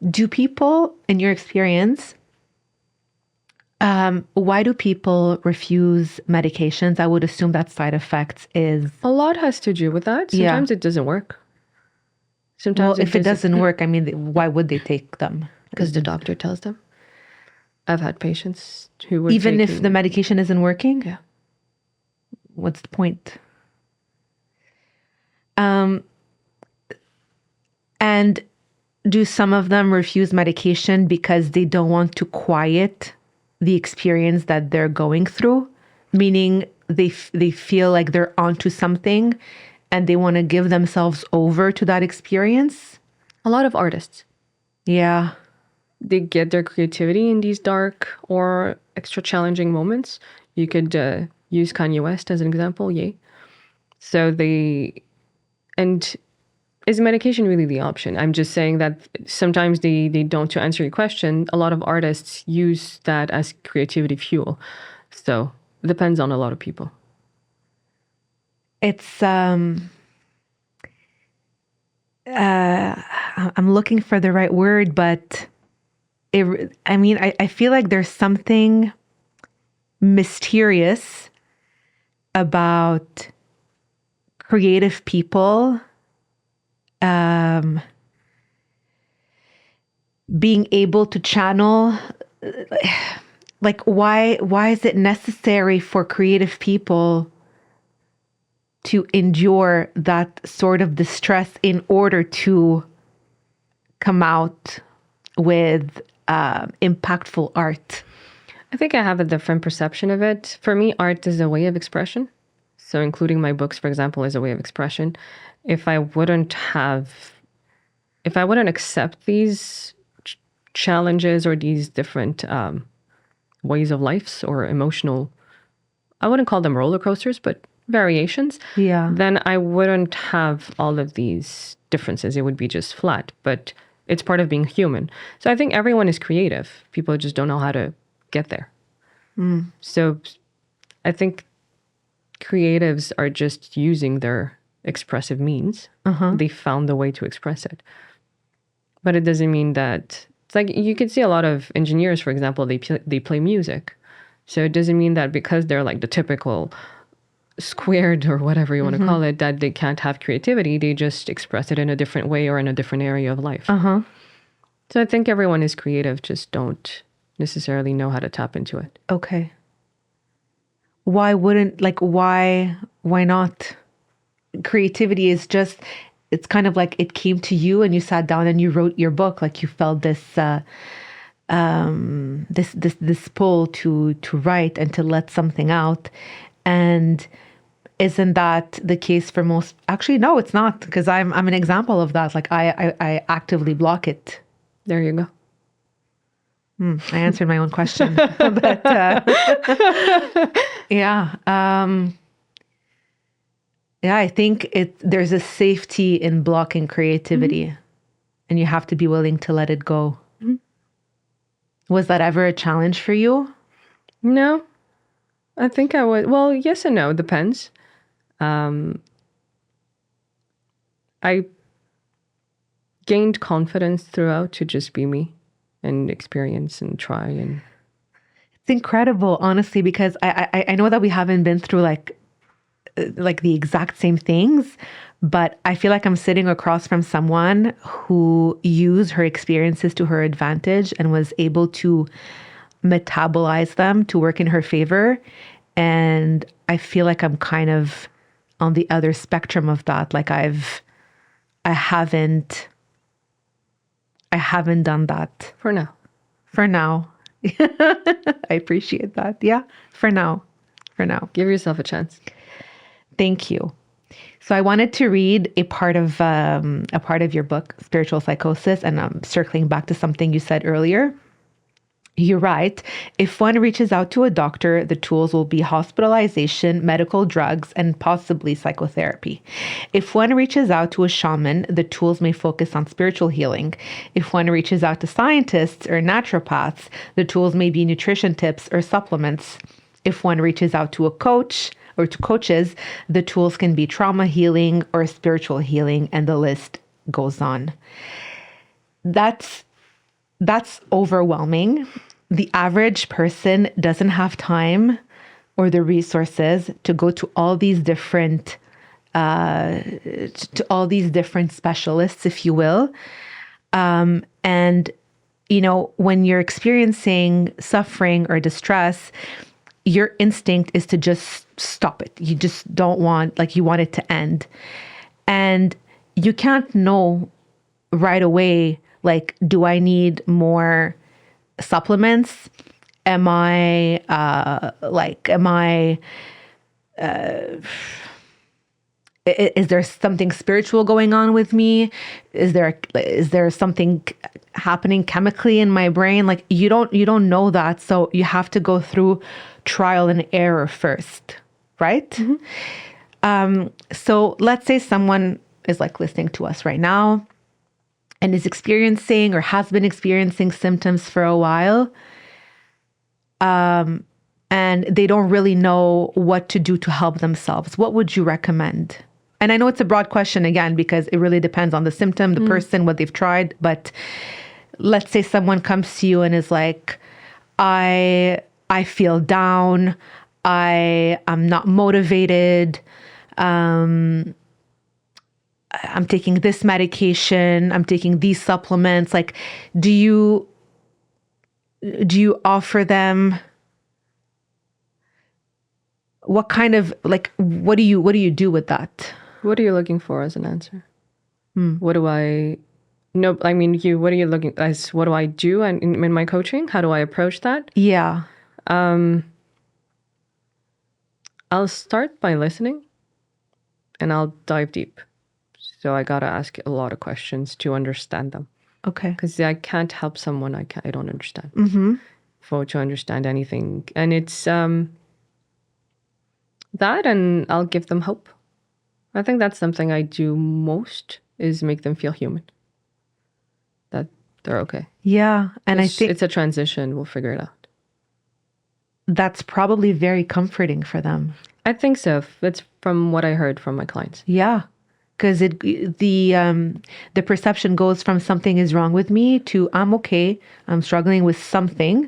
Do people, in your experience, why do people refuse medications? I would assume that side effects is... A lot has to do with that. Sometimes it doesn't work. Sometimes if it doesn't work, I mean, why would they take them? Because the doctor tells them. I've had patients who were Even if the medication isn't working? Yeah. What's the point? And do some of them refuse medication because they don't want to quiet the experience that they're going through? Meaning they feel like they're onto something and they want to give themselves over to that experience? A lot of artists. Yeah. They get their creativity in these dark or extra challenging moments. You could use Kanye West as an example. Yay. So and is medication really the option? I'm just saying that sometimes they don't. To answer your question, a lot of artists use that as creativity fuel. So it depends on a lot of people. It's I'm looking for the right word, but I feel like there's something mysterious about creative people being able to channel, like why is it necessary for creative people to endure that sort of distress in order to come out with impactful art? I think I have a different perception of it. For me, art is a way of expression. So including my books, for example, is a way of expression. If I wouldn't accept these challenges or these different ways of life or emotional, I wouldn't call them roller coasters, but variations, then I wouldn't have all of these differences. It would be just flat, but it's part of being human. So I think everyone is creative. People just don't know how to get there. So I think creatives are just using their expressive means. They found a way to express it. But it doesn't mean that, it's like you could see a lot of engineers, for example, they play music. So it doesn't mean that because they're like the typical squared or whatever you want to call it, that they can't have creativity. They just express it in a different way or in a different area of life. So I think everyone is creative, just don't necessarily know how to tap into it. Okay. Why not? Creativity is just, it's kind of like it came to you and you sat down and you wrote your book. Like you felt this this pull to write and to let something out. And isn't that the case for most? Actually, no, it's not, because I'm an example of that. Like I actively block it. There you go. I answered my own question, but yeah. I think there's a safety in blocking creativity, and you have to be willing to let it go. Was that ever a challenge for you? No, I think I would. Well, yes and no, depends. I gained confidence throughout to just be me and experience and try. And it's incredible, honestly, because I know that we haven't been through like the exact same things, But I feel like I'm sitting across from someone who used her experiences to her advantage and was able to metabolize them to work in her favor. And I feel like I'm kind of on the other spectrum of that. Like I haven't done that For now. for now. I appreciate that. Yeah, for now. For now. Give yourself a chance. Thank you. So I wanted to read a part of your book, Spiritual Psychosis, and I'm circling back to something you said earlier. You write, if one reaches out to a doctor, the tools will be hospitalization, medical drugs, and possibly psychotherapy. If one reaches out to a shaman, the tools may focus on spiritual healing. If one reaches out to scientists or naturopaths, the tools may be nutrition tips or supplements. If one reaches out to a coach or to coaches, the tools can be trauma healing or spiritual healing, and the list goes on. That's overwhelming. The average person doesn't have time or the resources to go to all these different specialists, if you will. And when you're experiencing suffering or distress, your instinct is to just stop it. You just don't want, you want it to end. And you can't know right away, do I need more supplements? Is there something spiritual going on with me? Is there something happening chemically in my brain? You don't know that. So you have to go through trial and error first, right? Mm-hmm. So let's say someone is listening to us right now and is experiencing or has been experiencing symptoms for a while, and they don't really know what to do to help themselves. What would you recommend? And I know it's a broad question again, because it really depends on the symptom, the person, what they've tried. But let's say someone comes to you and is like, I feel down. I'm not motivated. I'm taking this medication. I'm taking these supplements. Do you offer them? What kind of, what do you do with that? What are you looking for as an answer? What do I, no, I mean, what are you looking as, what do I do in my coaching? How do I approach that? Yeah. I'll start by listening and I'll dive deep. So I got to ask a lot of questions to understand them. Okay. Because I can't help someone I don't understand. Mm-hmm. To understand anything. And it's that, and I'll give them hope. I think that's something I do most, is make them feel human. That they're okay. Yeah. And I think it's a transition. We'll figure it out. That's probably very comforting for them. I think so. That's from what I heard from my clients. Yeah. Because the perception goes from something is wrong with me to I'm okay. I'm struggling with something.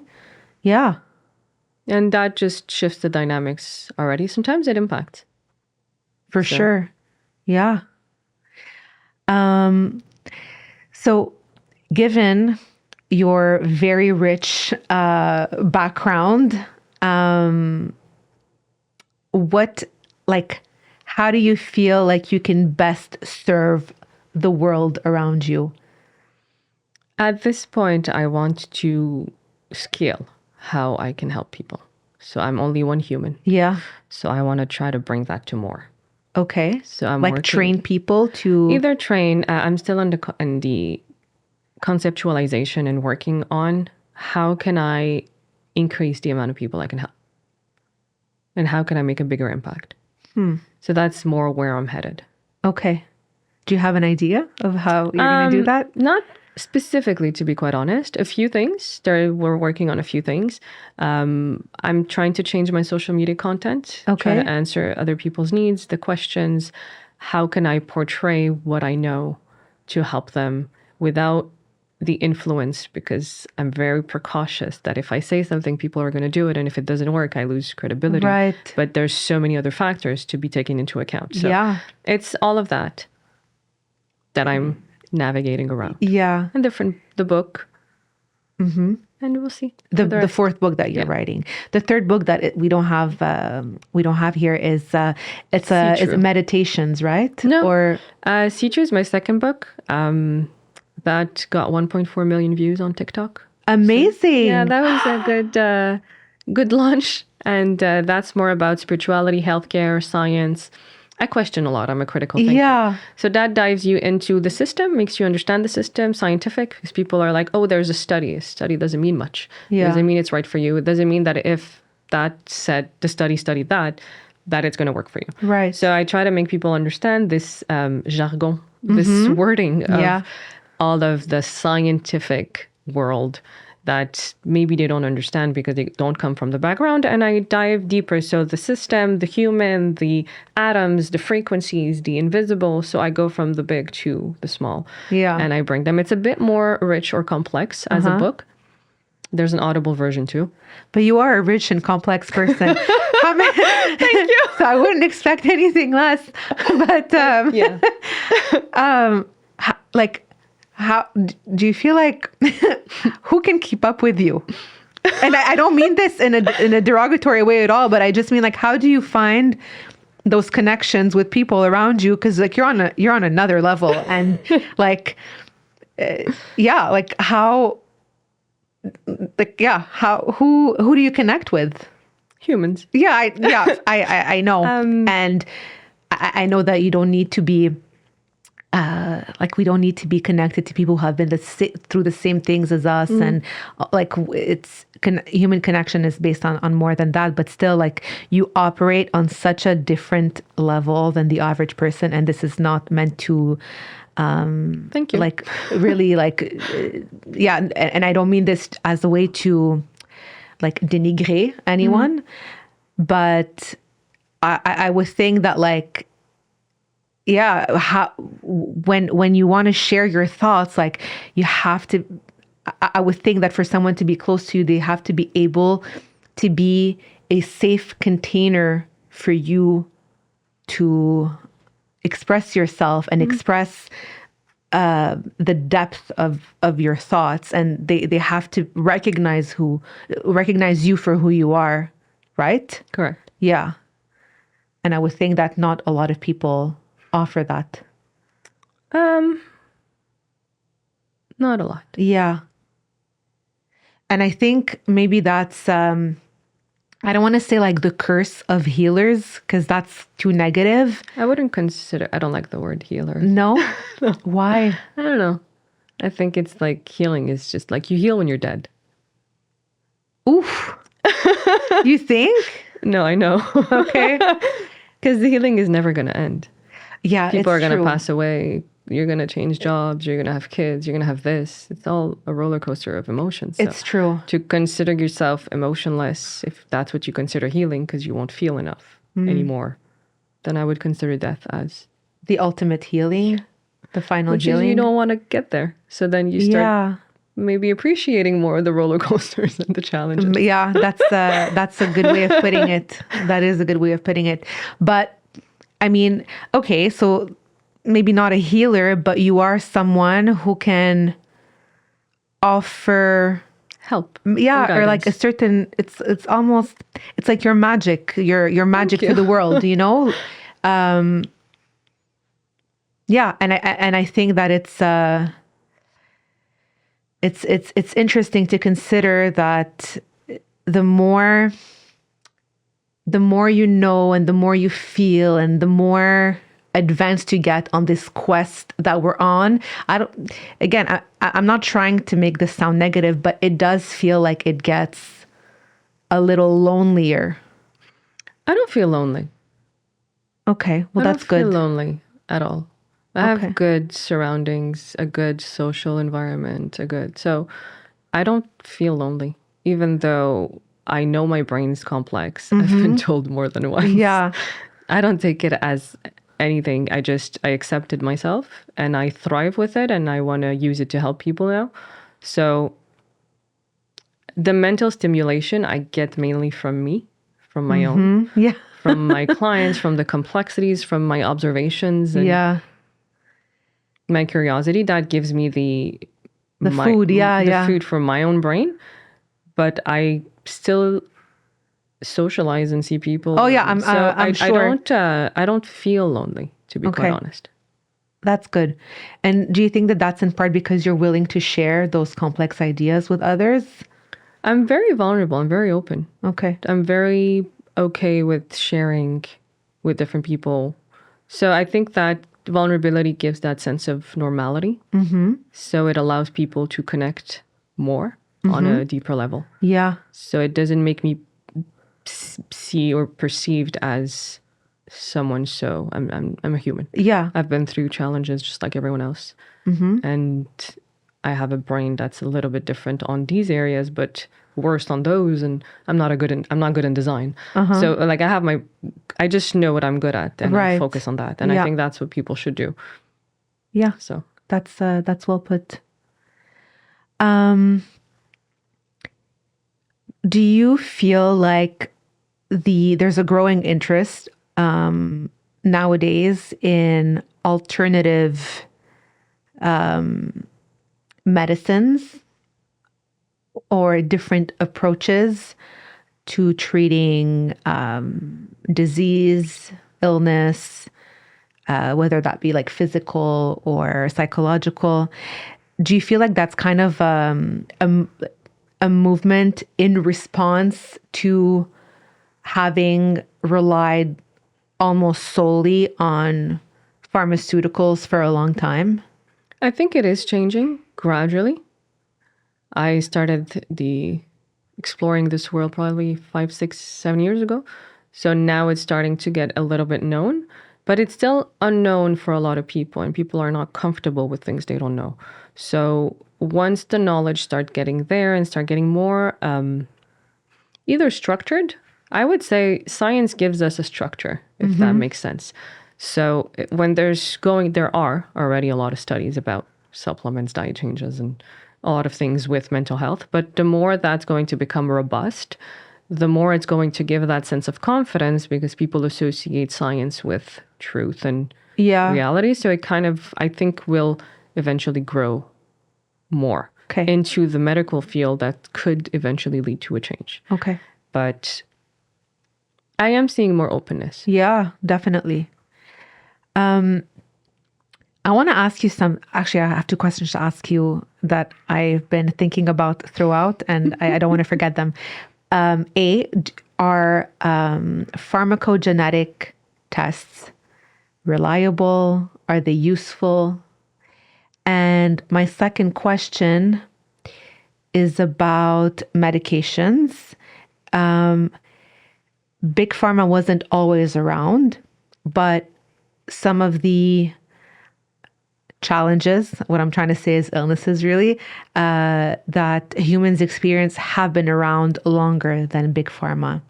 Yeah. And that just shifts the dynamics already. Sometimes it impacts. For sure. Yeah. So given your very rich background, how do you feel like you can best serve the world around you? At this point, I want to scale how I can help people. So I'm only one human. Yeah. So I want to try to bring that to more. Okay. So I'm working, train people to either train. I'm still in the conceptualization and working on how can I increase the amount of people I can help, and how can I make a bigger impact. So that's more where I'm headed. Okay. Do you have an idea of how you're going to do that? Not specifically, to be quite honest. A few things. We're working on a few things. I'm trying to change my social media content. Okay. Try to answer other people's needs, the questions. How can I portray what I know to help them without the influence, because I'm very precautious that if I say something, people are going to do it. And if it doesn't work, I lose credibility. Right. But there's so many other factors to be taken into account. So Yeah. it's all of that I'm navigating around. Yeah. And the book. And we'll see. The fourth book that you're writing. The third book that we don't have here is is meditations, right? No. Or See True is my second book. That got 1.4 million views on TikTok. Amazing. So, yeah, that was a good launch. And that's more about spirituality, healthcare, science. I question a lot. I'm a critical thinker. Yeah. So that dives you into the system, makes you understand the system, scientific, because people are like, oh, there's a study. A study doesn't mean much. Yeah. It doesn't mean it's right for you. It doesn't mean that if that said the study studied that it's going to work for you. Right. So I try to make people understand this jargon, this wording of all of the scientific world that maybe they don't understand because they don't come from the background. And I dive deeper. So the system, the human, the atoms, the frequencies, the invisible. So I go from the big to the small. Yeah. And I bring them. It's a bit more rich or complex as a book. There's an Audible version too. But you are a rich and complex person. Thank you. So I wouldn't expect anything less. But Yeah. How do you feel like who can keep up with you? And I don't mean this in a derogatory way at all, but I just mean like, how do you find those connections with people around you? Because like you're on another level, and like how who do you connect with? Humans. Yeah, I know, and I know that you don't need to be. We don't need to be connected to people who have been through the same things as us, and like human connection is based on more than that. But still, like you operate on such a different level than the average person, and this is not meant to. Thank you. Like really, and I don't mean this as a way to, like, denigrer anyone, but I was saying that like. Yeah, when you want to share your thoughts, like you have to, I would think that for someone to be close to you, they have to be able to be a safe container for you to express yourself and express the depth of your thoughts, and they have to recognize you for who you are, right? Correct. Yeah, and I would think that not a lot of people offer that. Not a lot. Yeah. And I think maybe that's I don't want to say like the curse of healers, because that's too negative. I don't like the word healer. No? No. Why? I don't know. I think it's like healing is just like you heal when you're dead. Oof. You think? No, I know. Okay. Because the healing is never going to end. Yeah, People are going to true. pass away. You're going to change jobs. You're going to have kids. You're going to have this. It's all a roller coaster of emotions. So It's true. to consider yourself emotionless, if that's what you consider healing, because you won't feel enough anymore, then I would consider death as The ultimate healing, the final which healing. is you don't want to get there. So then you start maybe appreciating more the roller coasters and the challenges. Yeah, that's a good way of putting it. That is a good way of putting it. But I mean, okay, so maybe not a healer, but you are someone who can offer Help. Yeah, or like a certain, it's almost, it's like your magic, your magic to the world, you know? Yeah, and I think that it's interesting to consider that the more you know and the more you feel and the more advanced you get on this quest that we're on. I'm not trying to make this sound negative, but it does feel like it gets a little lonelier. I don't feel lonely. Okay, well, that's I don't good. feel lonely at all. I have good surroundings, a good social environment, so I don't feel lonely, even though I know my brain's complex. I've been told more than once. Yeah. I don't take it as anything. I accepted myself and I thrive with it and I want to use it to help people now. So the mental stimulation I get mainly from me, from my own, Yeah. from my clients, from the complexities, from my observations and my curiosity. That gives me the food. the food for my own brain. But I still socialize and see people. Oh yeah, I'm sure. I don't feel lonely, to be quite honest. That's good. And do you think that that's in part because you're willing to share those complex ideas with others? I'm very vulnerable. I'm very open. Okay. I'm very okay with sharing with different people. So I think that vulnerability gives that sense of normality. So it allows people to connect more on a deeper level. Yeah. So it doesn't make me see or perceived as someone. So I'm a human. Yeah. I've been through challenges just like everyone else. And I have a brain that's a little bit different on these areas, but worse on those. And I'm not good in design. So like I just know what I'm good at and I focus on that. And I think that's what people should do. Yeah. So that's well put. Do you feel like there's a growing interest nowadays in alternative medicines or different approaches to treating disease, illness, whether that be like physical or psychological? Do you feel like that's kind of a movement in response to having relied almost solely on pharmaceuticals for a long time? I think it is changing gradually. I started exploring this world probably 5, 6, 7 years ago. So now it's starting to get a little bit known, but it's still unknown for a lot of people and people are not comfortable with things they don't know. So once the knowledge start getting there and start getting more either structured, I would say science gives us a structure, if that makes sense. So when there are already a lot of studies about supplements, diet changes, and a lot of things with mental health. But the more that's going to become robust, the more it's going to give that sense of confidence because people associate science with truth and reality. So it kind of, I think, will eventually grow more into the medical field that could eventually lead to a change. Okay. But I am seeing more openness. Yeah, definitely. I want to ask you actually, I have 2 questions to ask you that I've been thinking about throughout, and I don't want to forget them. Are pharmacogenetic tests reliable? Are they useful? And my second question is about medications. Big Pharma wasn't always around, but some of the challenges, what I'm trying to say is illnesses really, that humans experience have been around longer than Big Pharma.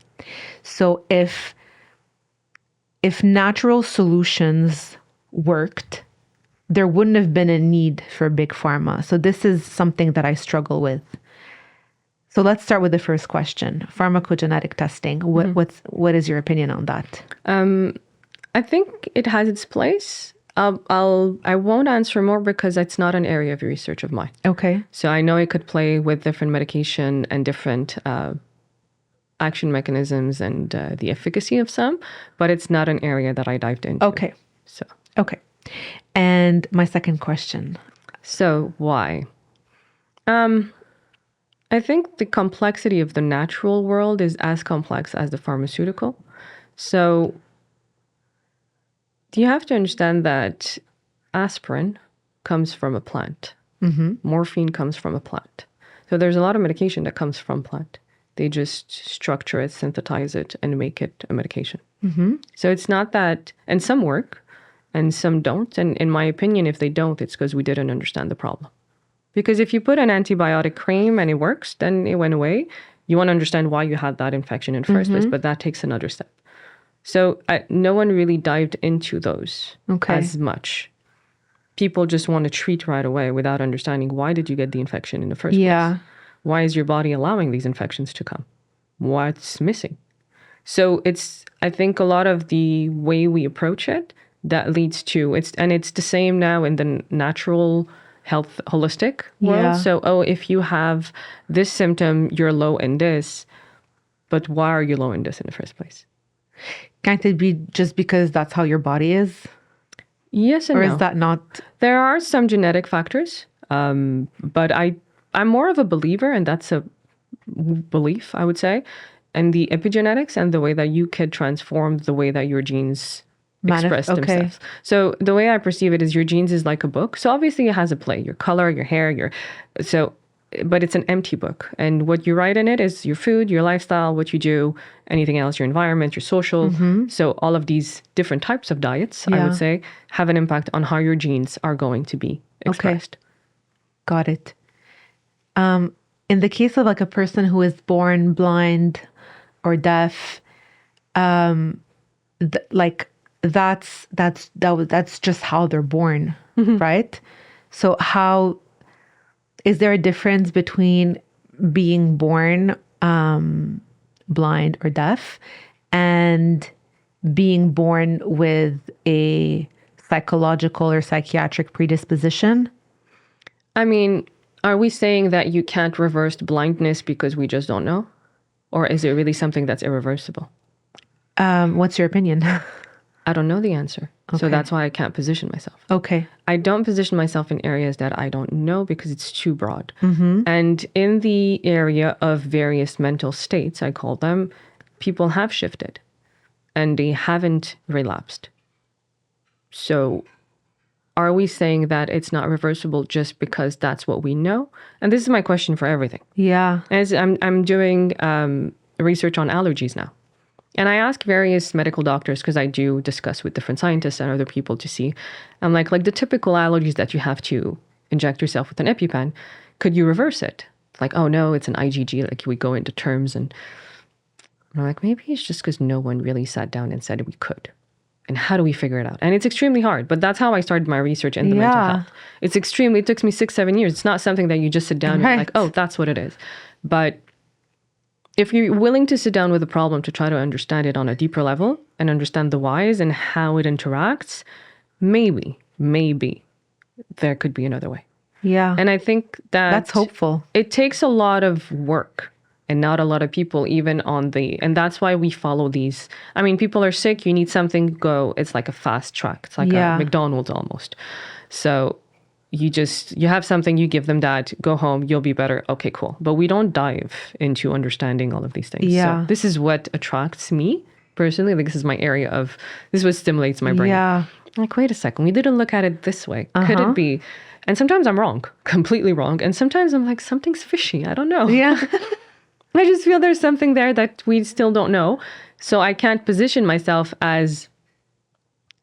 So if natural solutions worked, there wouldn't have been a need for Big Pharma. So this is something that I struggle with. So let's start with the first question, pharmacogenetic testing. What is your opinion on that? I think it has its place. I won't answer more because it's not an area of research of mine. Okay. So I know it could play with different medication and different action mechanisms and the efficacy of some, but it's not an area that I dived into. Okay. So. Okay. And my second question. So why? I think the complexity of the natural world is as complex as the pharmaceutical. So you have to understand that aspirin comes from a plant. Morphine comes from a plant. So there's a lot of medication that comes from plant. They just structure it, synthesize it, and make it a medication. So it's not that, and some work and some don't. And in my opinion, if they don't, it's because we didn't understand the problem. Because if you put an antibiotic cream and it works, then it went away. You want to understand why you had that infection in the first place, but that takes another step. So no one really dived into those Okay. as much. People just want to treat right away without understanding, why did you get the infection in the first Yeah. place? Why is your body allowing these infections to come? What's missing? So I think a lot of the way we approach it, that leads to it's the same now in the natural health holistic world. Yeah. So, if you have this symptom, you're low in this, but why are you low in this in the first place? Can't it be just because that's how your body is? Yes and Or no. is that not? There are some genetic factors, but I'm more of a believer, and that's a belief, I would say, and the epigenetics and the way that you could transform the way that your genes express Okay. themselves. So the way I perceive it is your genes is like a book. So obviously it has a play, your color, your hair, but it's an empty book. And what you write in it is your food, your lifestyle, what you do, anything else, your environment, your social. So all of these different types of diets, I Yeah. would say, have an impact on how your genes are going to be expressed. Got it. In the case of like a person who is born blind or deaf, that's just how they're born, right? So how is there a difference between being born blind or deaf and being born with a psychological or psychiatric predisposition? I mean, are we saying that you can't reverse blindness because we just don't know? Or is it really something that's irreversible? What's your opinion? I don't know the answer. So that's why I can't position myself. Okay. I don't position myself in areas that I don't know because it's too broad. And in the area of various mental states, I call them, people have shifted and they haven't relapsed. So are we saying that it's not reversible just because that's what we know? And this is my question for everything. Yeah. As I'm doing research on allergies now. And I ask various medical doctors, because I do discuss with different scientists and other people to see, I'm like the typical allergies that you have to inject yourself with an EpiPen, could you reverse it? Like, oh no, it's an IgG. Like we go into terms and I'm like, maybe it's just because no one really sat down and said we could. And how do we figure it out? And it's extremely hard, but that's how I started my research in the mental health. It took me 6-7 years. It's not something that you just sit down and you're like, oh, that's what it is. But if you're willing to sit down with a problem to try to understand it on a deeper level and understand the whys and how it interacts, maybe there could be another way. Yeah. And I think that's hopeful. It takes a lot of work and not a lot of people even and that's why we follow these. I mean, people are sick, you need something, go. It's like a fast track. It's like a McDonald's almost. So you have something, you give them that, go home, you'll be better. Okay, cool. But we don't dive into understanding all of these things. Yeah. So this is what attracts me personally. Like this is my area this is what stimulates my brain. Yeah. I'm like, wait a second, we didn't look at it this way. Could it be? And sometimes I'm wrong, completely wrong. And sometimes I'm like, something's fishy. I don't know. Yeah. I just feel there's something there that we still don't know. So I can't position myself as,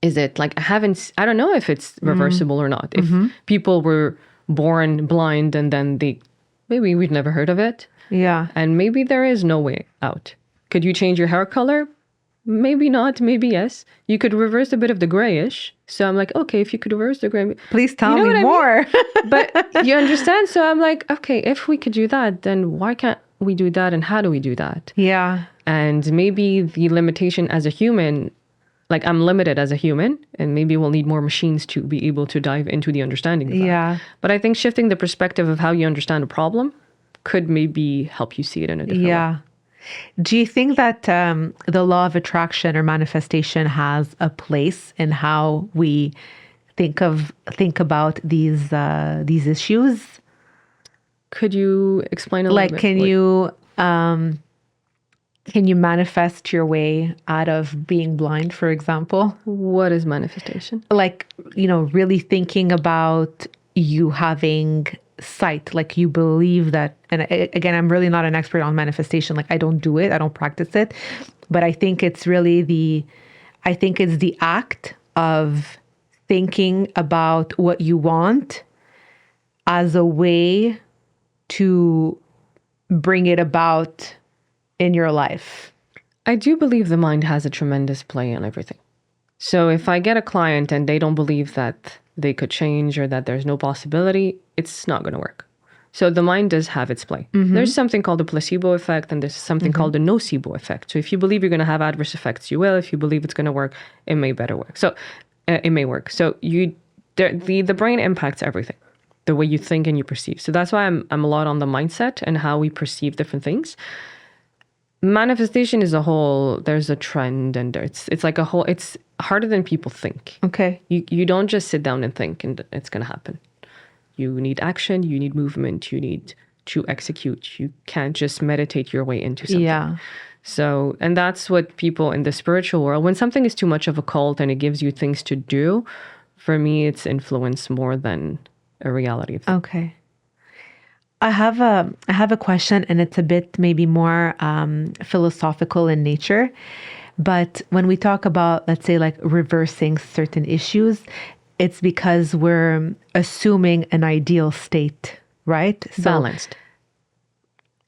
is it like, I don't know if it's reversible or not. If people were born blind and then maybe we've never heard of it. Yeah. And maybe there is no way out. Could you change your hair color? Maybe not, maybe yes. You could reverse a bit of the grayish. So I'm like, okay, if you could reverse the gray. Please tell me more. But you understand? So I'm like, okay, if we could do that, then why can't we do that? And how do we do that? Yeah. And maybe the limitation as a human, like I'm limited as a human, and maybe we'll need more machines to be able to dive into the understanding of that. Yeah. But I think shifting the perspective of how you understand a problem could maybe help you see it in a different way. Do you think that the law of attraction or manifestation has a place in how we think about these issues? Could you explain a little bit? Can you manifest your way out of being blind, for example? What is manifestation? Like, really thinking about you having sight, like you believe that, and again, I'm really not an expert on manifestation. Like I don't do it, I don't practice it, but I think it's really the act of thinking about what you want as a way to bring it about in your life. I do believe the mind has a tremendous play on everything. So if I get a client and they don't believe that they could change or that there's no possibility, it's not going to work. So the mind does have its play. There's something called the placebo effect, and there's something called the nocebo effect. So if you believe you're going to have adverse effects, you will. If you believe it's going to work, it may better work. So it may work. So the brain impacts everything, the way you think and you perceive. So that's why I'm a lot on the mindset and how we perceive different things. Manifestation is a whole, there's a trend, and it's like a whole, it's harder than people think. Okay. You don't just sit down and think and it's going to happen. You need action, you need movement, you need to execute. You can't just meditate your way into something. Yeah. So, and that's what people in the spiritual world, when something is too much of a cult and it gives you things to do, for me, it's influence more than a reality of things. Okay. I have a question, and it's a bit maybe more philosophical in nature. But when we talk about, let's say, like reversing certain issues, it's because we're assuming an ideal state, right? So, Balanced.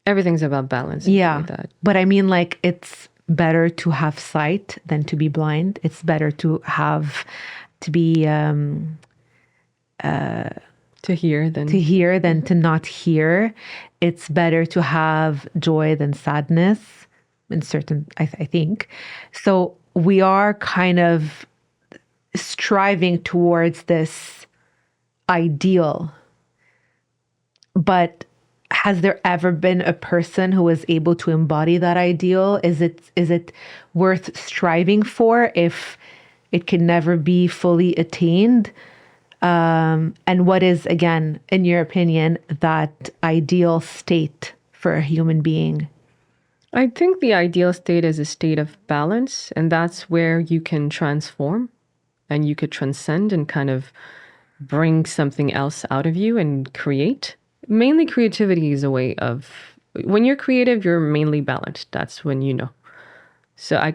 Everything's about balance. Yeah. Like that. But I mean, like, it's better to have sight than to be blind. It's better to be To hear than to hear than to not hear. It's better to have joy than sadness in certain, I think. So we are kind of striving towards this ideal. But has there ever been a person who was able to embody that ideal? Is it worth striving for if it can never be fully attained? And what is, again, in your opinion, that ideal state for a human being? I think the ideal state is a state of balance, and that's where you can transform and you could transcend and kind of bring something else out of you and create. Mainly creativity is a way of, when you're creative, you're mainly balanced. That's when you know. So I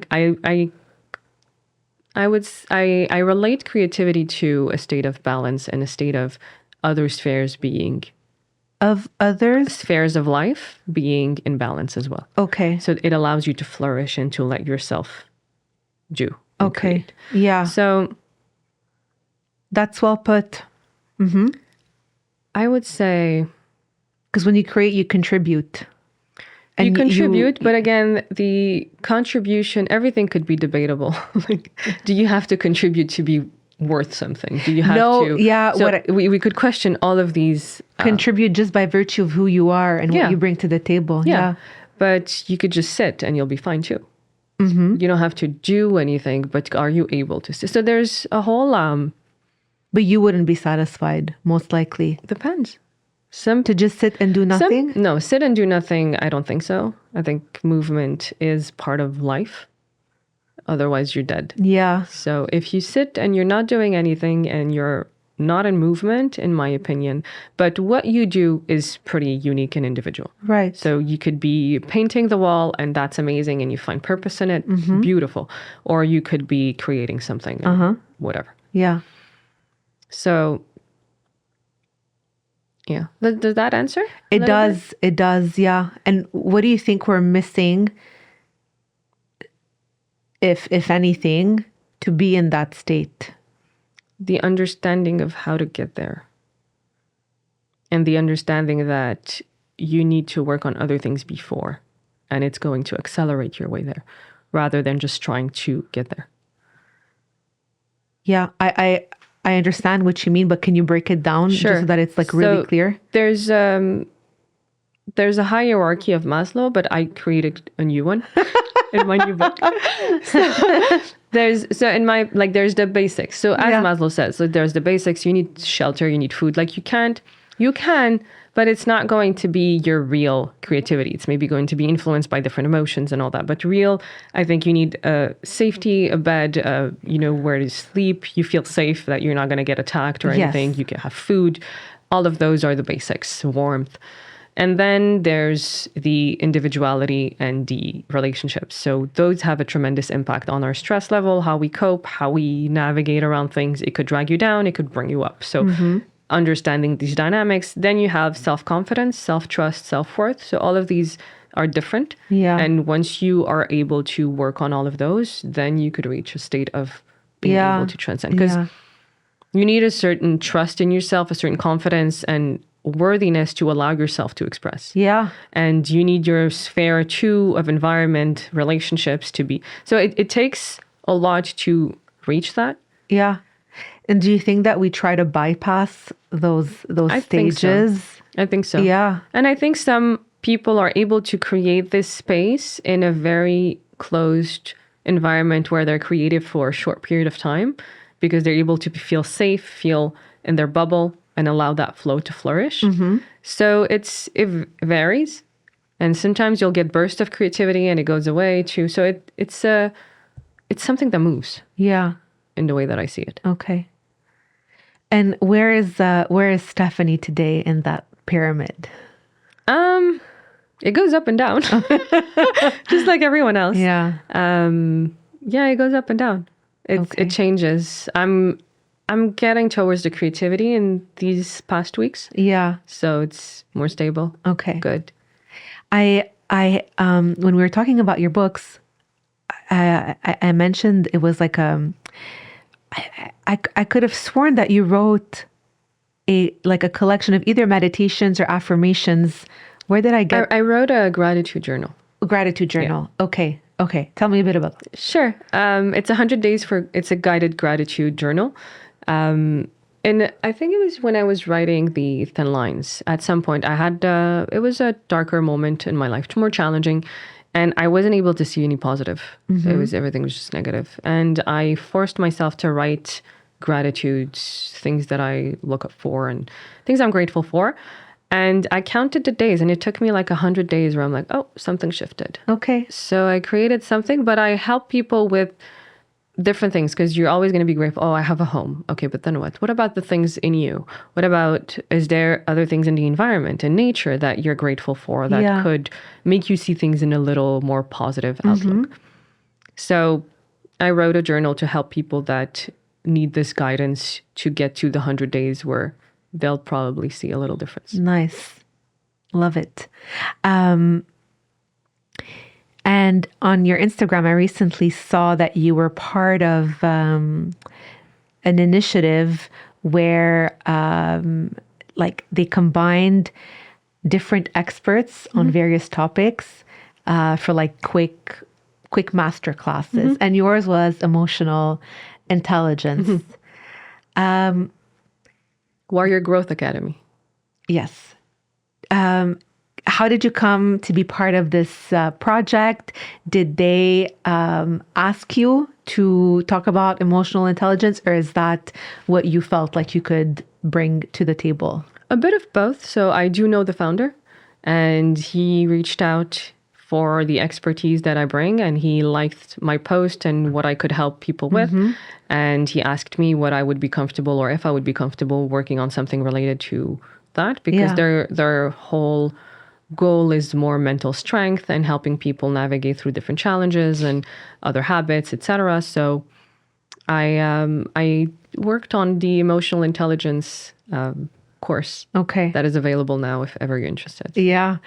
relate creativity to a state of balance and a state of other spheres being, Of others? spheres of life being in balance as well. Okay. So it allows you to flourish and to let yourself do. and Okay. create. Yeah. So That's well put. I would say Because when you create, you contribute. you contribute, but again, the contribution, everything could be debatable. Like, do you have to contribute to be worth something? Do you have to? Yeah. So we could question all of these. Contribute just by virtue of who you are and Yeah. what you bring to the table. Yeah. But you could just sit and you'll be fine too. You don't have to do anything, but are you able to sit? So there's a whole, But you wouldn't be satisfied, most likely. depends. To just sit and do nothing? No, sit and do nothing. I don't think so. I think movement is part of life. Otherwise, you're dead. Yeah. So if you sit and you're not doing anything and you're not in movement, in my opinion, but what you do is pretty unique and individual. Right. So you could be painting the wall and that's amazing and you find purpose in it. Beautiful. Or you could be creating something, whatever. Yeah. So, yeah. Does that answer? It does. It does. Yeah. And what do you think we're missing, if anything, to be in that state? The understanding of how to get there. And the understanding that you need to work on other things before. And it's going to accelerate your way there rather than just trying to get there. Yeah. I understand what you mean, but can you break it down just so that it's like really clear? There's a hierarchy of Maslow, but I created a new one in my new book. There's the basics. So as Maslow says, so there's the basics. You need shelter, you need food. Like you can, but it's not going to be your real creativity. It's maybe going to be influenced by different emotions and all that. But real, I think you need safety, a bed, where to sleep. You feel safe that you're not going to get attacked or anything. You can have food. All of those are the basics, warmth. And then there's the individuality and the relationships. So those have a tremendous impact on our stress level, how we cope, how we navigate around things. It could drag you down, it could bring you up. So understanding these dynamics. Then you have self-confidence, self-trust, self-worth. So all of these are different. Yeah. And once you are able to work on all of those, then you could reach a state of being able to transcend. Because you need a certain trust in yourself, a certain confidence and worthiness to allow yourself to express. Yeah. And you need your sphere too of environment, relationships to be. So it takes a lot to reach that. Yeah. And do you think that we try to bypass those stages? I think so. Yeah. And I think some people are able to create this space in a very closed environment where they're creative for a short period of time because they're able to feel safe, feel in their bubble and allow that flow to flourish. So it varies. And sometimes you'll get bursts of creativity and it goes away too. So it's something that moves. Yeah. In the way that I see it. Okay. And where is Stephanie today in that pyramid? It goes up and down, just like everyone else. Yeah. Yeah, it goes up and down. It changes. I'm getting towards the creativity in these past weeks. Yeah. So it's more stable. Okay. Good. I when we were talking about your books, I mentioned it was like I could have sworn that you wrote a collection of either meditations or affirmations. Where did I get? I wrote a gratitude journal. Gratitude journal. Yeah. Okay. Tell me a bit about that. Sure. It's 100 days it's a guided gratitude journal. And I think it was when I was writing the Thin Lines. At some point, I had it was a darker moment in my life, more challenging. And I wasn't able to see any positive. Everything was just negative. And I forced myself to write gratitudes, things that I look up for and things I'm grateful for. And I counted the days and it took me like 100 days where I'm like, oh, something shifted. Okay. So I created something, but I help people with different things because you're always going to be grateful. Oh, I have a home. Okay, but then what? What about the things in you? What about, is there other things in the environment and nature that you're grateful for that could make you see things in a little more positive outlook? So I wrote a journal to help people that need this guidance to get to the 100 days where they'll probably see a little difference. Nice. Love it. And on your Instagram, I recently saw that you were part of an initiative where they combined different experts on various topics for like quick master classes. And yours was emotional intelligence. Warrior Growth Academy. Yes. How did you come to be part of this project? Did they ask you to talk about emotional intelligence, or is that what you felt like you could bring to the table? A bit of both. So I do know the founder, and he reached out for the expertise that I bring, and he liked my post and what I could help people with. And he asked me what I would be comfortable, or if I would be comfortable working on something related to that, because their whole goal is more mental strength and helping people navigate through different challenges and other habits, etc. So I worked on the emotional intelligence course. Okay. That is available now if ever you're interested. Yeah.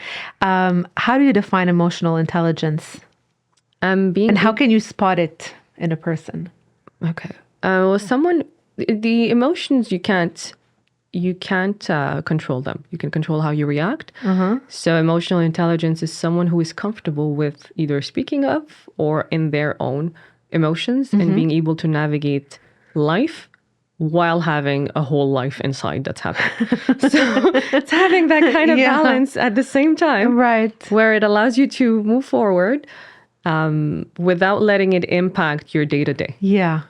How do you define emotional intelligence? And how can you spot it in a person? Okay. Well, the emotions you can't control them. You can control how you react. So emotional intelligence is someone who is comfortable with either speaking of or in their own emotions and being able to navigate life while having a whole life inside that's happening. So it's having that kind of balance at the same time. Right. Where it allows you to move forward without letting it impact your day-to-day. Yeah.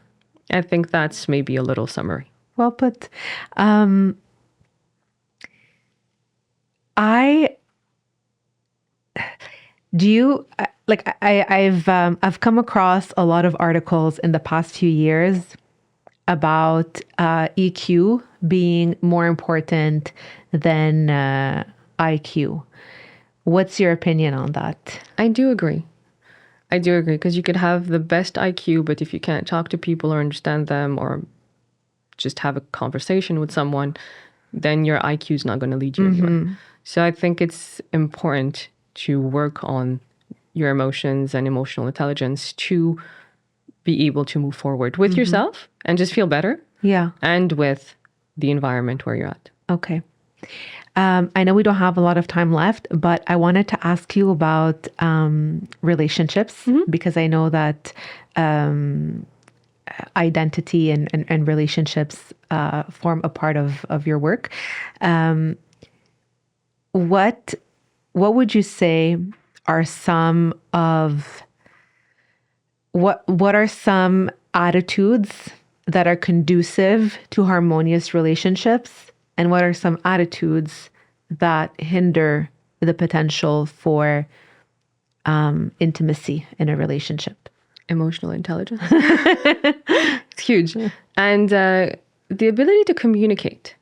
I think that's maybe a little summary. Well put. I've come across a lot of articles in the past few years about EQ being more important than IQ. What's your opinion on that? I do agree because you could have the best IQ, but if you can't talk to people or understand them or just have a conversation with someone, then your IQ is not going to lead you anywhere. So I think it's important to work on your emotions and emotional intelligence to be able to move forward with yourself and just feel better. Yeah. And with the environment where you're at. Okay. I know we don't have a lot of time left, but I wanted to ask you about relationships because I know that identity and relationships form a part of your work. What would you say are some of what are some attitudes that are conducive to harmonious relationships, and what are some attitudes that hinder the potential for intimacy in a relationship? Emotional intelligence. It's huge. And the ability to communicate.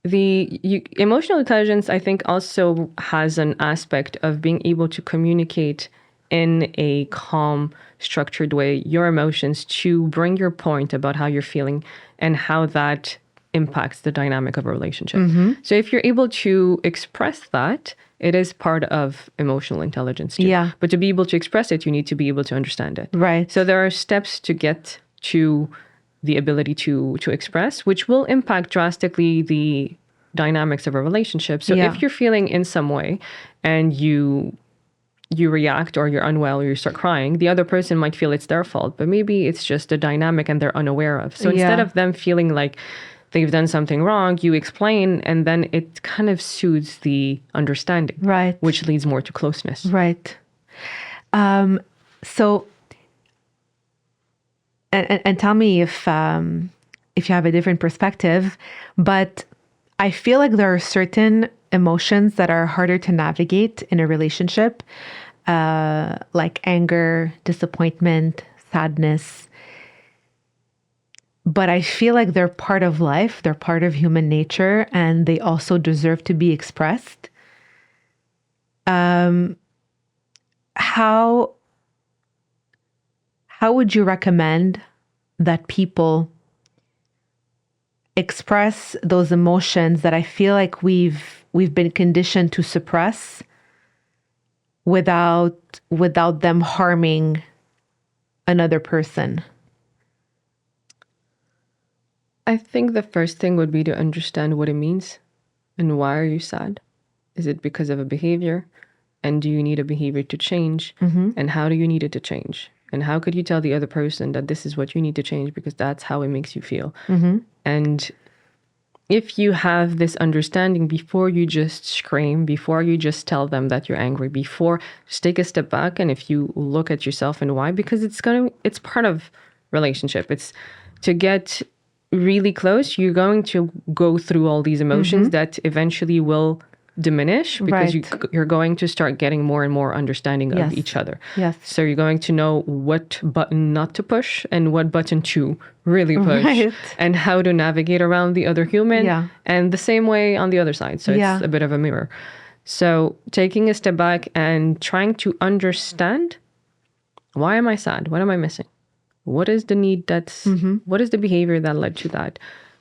Emotional intelligence, I think, also has an aspect of being able to communicate in a calm, structured way your emotions to bring your point about how you're feeling and how that impacts the dynamic of a relationship. So if you're able to express that, it is part of emotional intelligence too. Yeah. But to be able to express it, you need to be able to understand it. Right. So there are steps to get to the ability to express, which will impact drastically the dynamics of a relationship. So Yeah. if you're feeling in some way and you react or you're unwell or you start crying, the other person might feel it's their fault, but maybe it's just a dynamic and they're unaware of. So instead Yeah. of them feeling like they've done something wrong, you explain, and then it kind of soothes the understanding, Right. which leads more to closeness. Right. So, and tell me if you have a different perspective, but I feel like there are certain emotions that are harder to navigate in a relationship, like anger, disappointment, sadness. But I feel like they're part of life, they're part of human nature, and they also deserve to be expressed. How would you recommend that people express those emotions that I feel like we've been conditioned to suppress without them harming another person? I think the first thing would be to understand what it means and why are you sad? Is it because of a behavior? And do you need a behavior to change? And how do you need it to change? And how could you tell the other person that this is what you need to change because that's how it makes you feel? And if you have this understanding before you just scream, before you just tell them that you're angry, before, just take a step back. And if you look at yourself and why, because it's part of relationship. It's to get really close. You're going to go through all these emotions that eventually will diminish because Right. you're going to start getting more and more understanding of Yes. each other. Yes. So you're going to know what button not to push and what button to really push Right. and how to navigate around the other human. Yeah. And the same way on the other side. So Yeah. it's a bit of a mirror. So taking a step back and trying to understand, why am I sad? What am I missing? What is the need what is the behavior that led to that?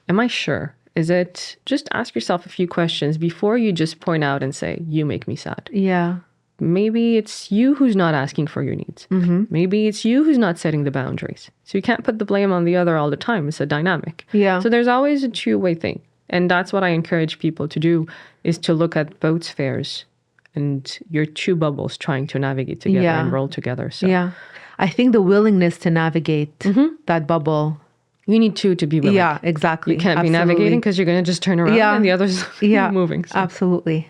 Am I sure? Is it, just ask yourself a few questions before you just point out and say, you make me sad. Yeah. Maybe it's you who's not asking for your needs. Maybe it's you who's not setting the boundaries. So you can't put the blame on the other all the time. It's a dynamic. Yeah. So there's always a two-way thing. And that's what I encourage people to do, is to look at both spheres and your two bubbles trying to navigate together Yeah. and roll together. So Yeah. I think the willingness to navigate that bubble. you need two to be willing. Yeah, exactly. You can't Absolutely. be navigating because you're going to just turn around Yeah. and the other's Yeah, moving. So. Absolutely.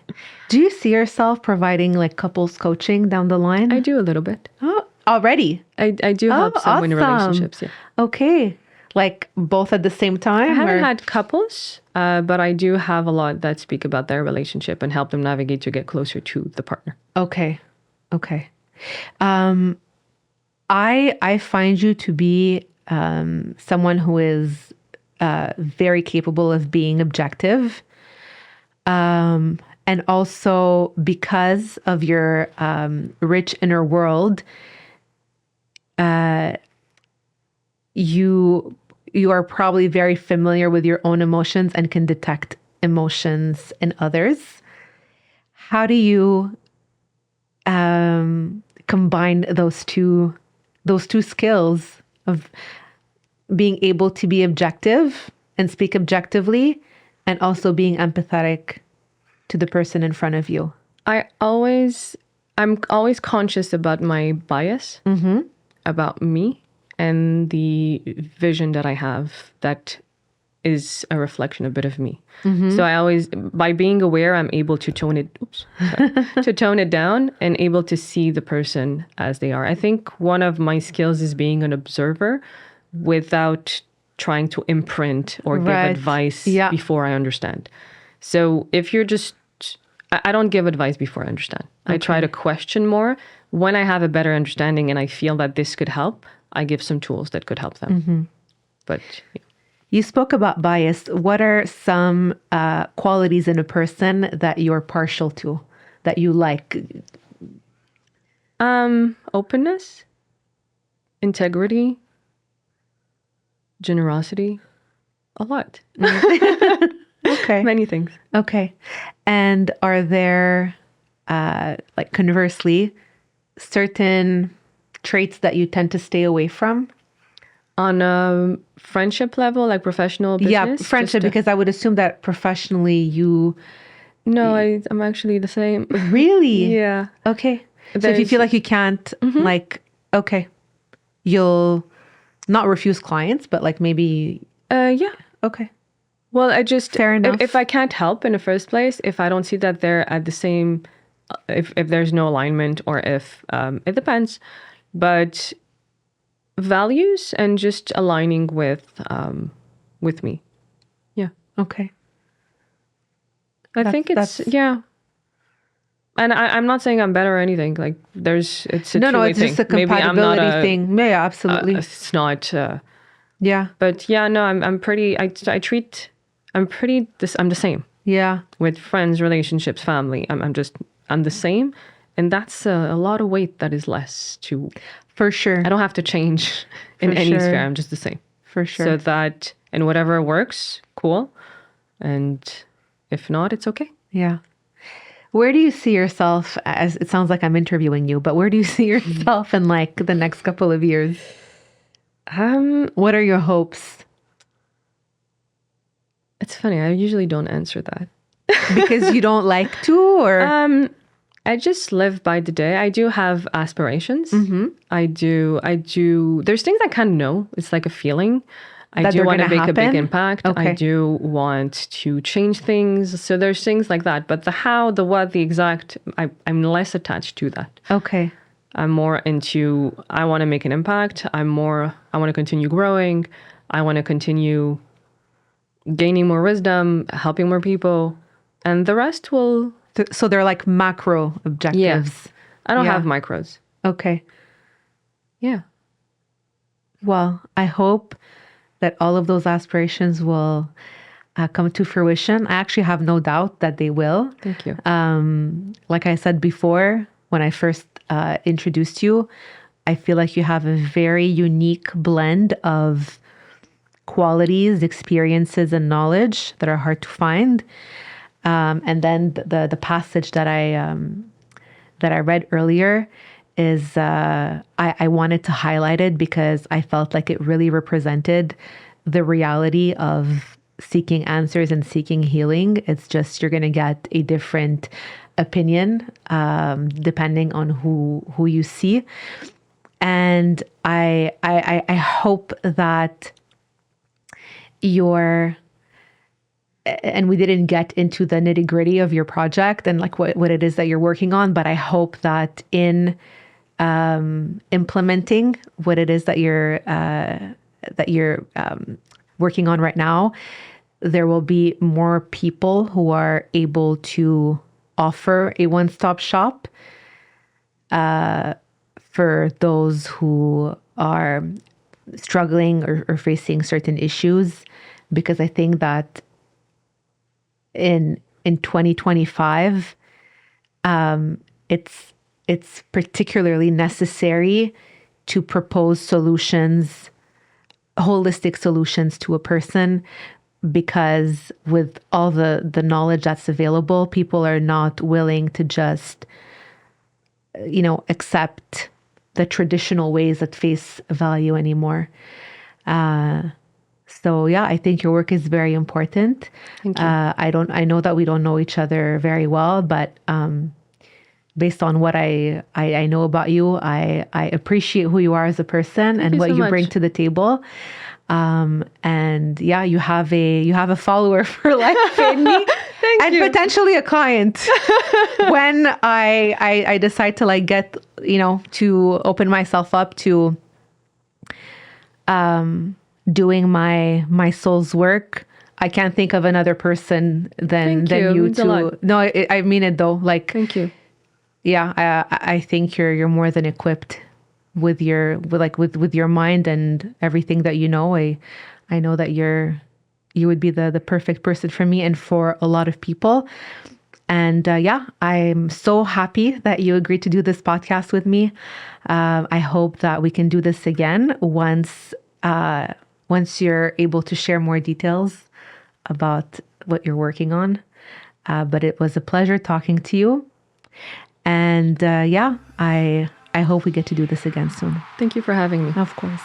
Do you see yourself providing like couples coaching down the line? I do a little bit. Oh, already? I do help some in awesome. relationships. Yeah. Okay. Like both at the same time? I haven't or- had couples, but I do have a lot that speak about their relationship and help them navigate to get closer to the partner. Okay. Okay. I find you to be someone who is very capable of being objective. And also because of your rich inner world, you are probably very familiar with your own emotions and can detect emotions in others. How do you combine those two skills of being able to be objective and speak objectively, and also being empathetic to the person in front of you. I'm always conscious about my bias, about me, and the vision that I have that is a reflection a bit of me. So I always, by being aware, I'm able to tone it down and able to see the person as they are. I think one of my skills is being an observer without trying to imprint or give advice before I understand. So if you're just, I don't give advice before I understand. Okay. I try to question more. When I have a better understanding and I feel that this could help, I give some tools that could help them. But yeah. You spoke about bias. What are some qualities in a person that you're partial to, that you like? Openness, integrity, generosity, a lot. Okay. Many things. Okay. And are there, like conversely, certain traits that you tend to stay away from? On a friendship level, like professional business? Yeah, friendship, because I would assume that professionally you... No, I'm actually the same. Really? Yeah. Okay. So if you feel like you can't, like, okay, you'll not refuse clients, but like maybe... Yeah. Okay. Well, I just... Fair enough. If I can't help in the first place, if I don't see that they're at the same... If there's no alignment, or if... it depends. But... values and just aligning with me. Yeah. Okay. I think it's, yeah. And I'm not saying I'm better or anything. Like it's a two-way it's thing. just a compatibility thing. Yeah, absolutely. It's not. Yeah. But yeah, no, I'm pretty, I'm the same. Yeah. With friends, relationships, family. I'm the same. And that's a lot of weight that is less to... For sure. I don't have to change in any sphere. I'm just the same. For sure. So that, and whatever works, cool. And if not, it's okay. Yeah. Where do you see yourself, as it sounds like I'm interviewing you, but where do you see yourself in like the next couple of years? What are your hopes? It's funny. I usually don't answer that. Because you don't like to, or? I just live by the day. I do have aspirations. I do. There's things I kind of know. It's like a feeling. I do want to make a big impact. Okay. I do want to change things. So there's things like that. But the how, the what, the exact, I'm less attached to that. Okay. I'm more into, I want to make an impact. I want to continue growing. I want to continue gaining more wisdom, helping more people. And the rest will... So they're like macro objectives. Yeah. I don't have micros. Okay. Yeah. Well, I hope that all of those aspirations will come to fruition. I actually have no doubt that they will. Thank you. Like I said before, when I first introduced you, I feel like you have a very unique blend of qualities, experiences, and knowledge that are hard to find. And then the passage that I read earlier is I wanted to highlight it because I felt like it really represented the reality of seeking answers and seeking healing. It's just you're going to get a different opinion depending on who you see. And I hope that and we didn't get into the nitty gritty of your project and like what it is that you're working on, but I hope that in implementing what it is that you're working on right now, there will be more people who are able to offer a one-stop shop for those who are struggling or facing certain issues, because I think that in 2025, it's particularly necessary to propose solutions, holistic solutions to a person, because with all the knowledge that's available, people are not willing to just accept the traditional ways at face value anymore. So yeah, I think your work is very important. Thank you. I know that we don't know each other very well, but based on what I know about you, I appreciate who you are as a person and what you bring to the table. And yeah, you have a follower for life in me. Thank you. Potentially a client when I decide to like get, to open myself up to doing my soul's work. I can't think of another person than you to. No, I mean it though. Like, thank you. Yeah, I think you're more than equipped with your mind and everything that you know. I know that you would be the perfect person for me and for a lot of people. And yeah, I'm so happy that you agreed to do this podcast with me. I hope that we can do this again once you're able to share more details about what you're working on. But it was a pleasure talking to you. And yeah, I hope we get to do this again soon. Thank you for having me. Of course.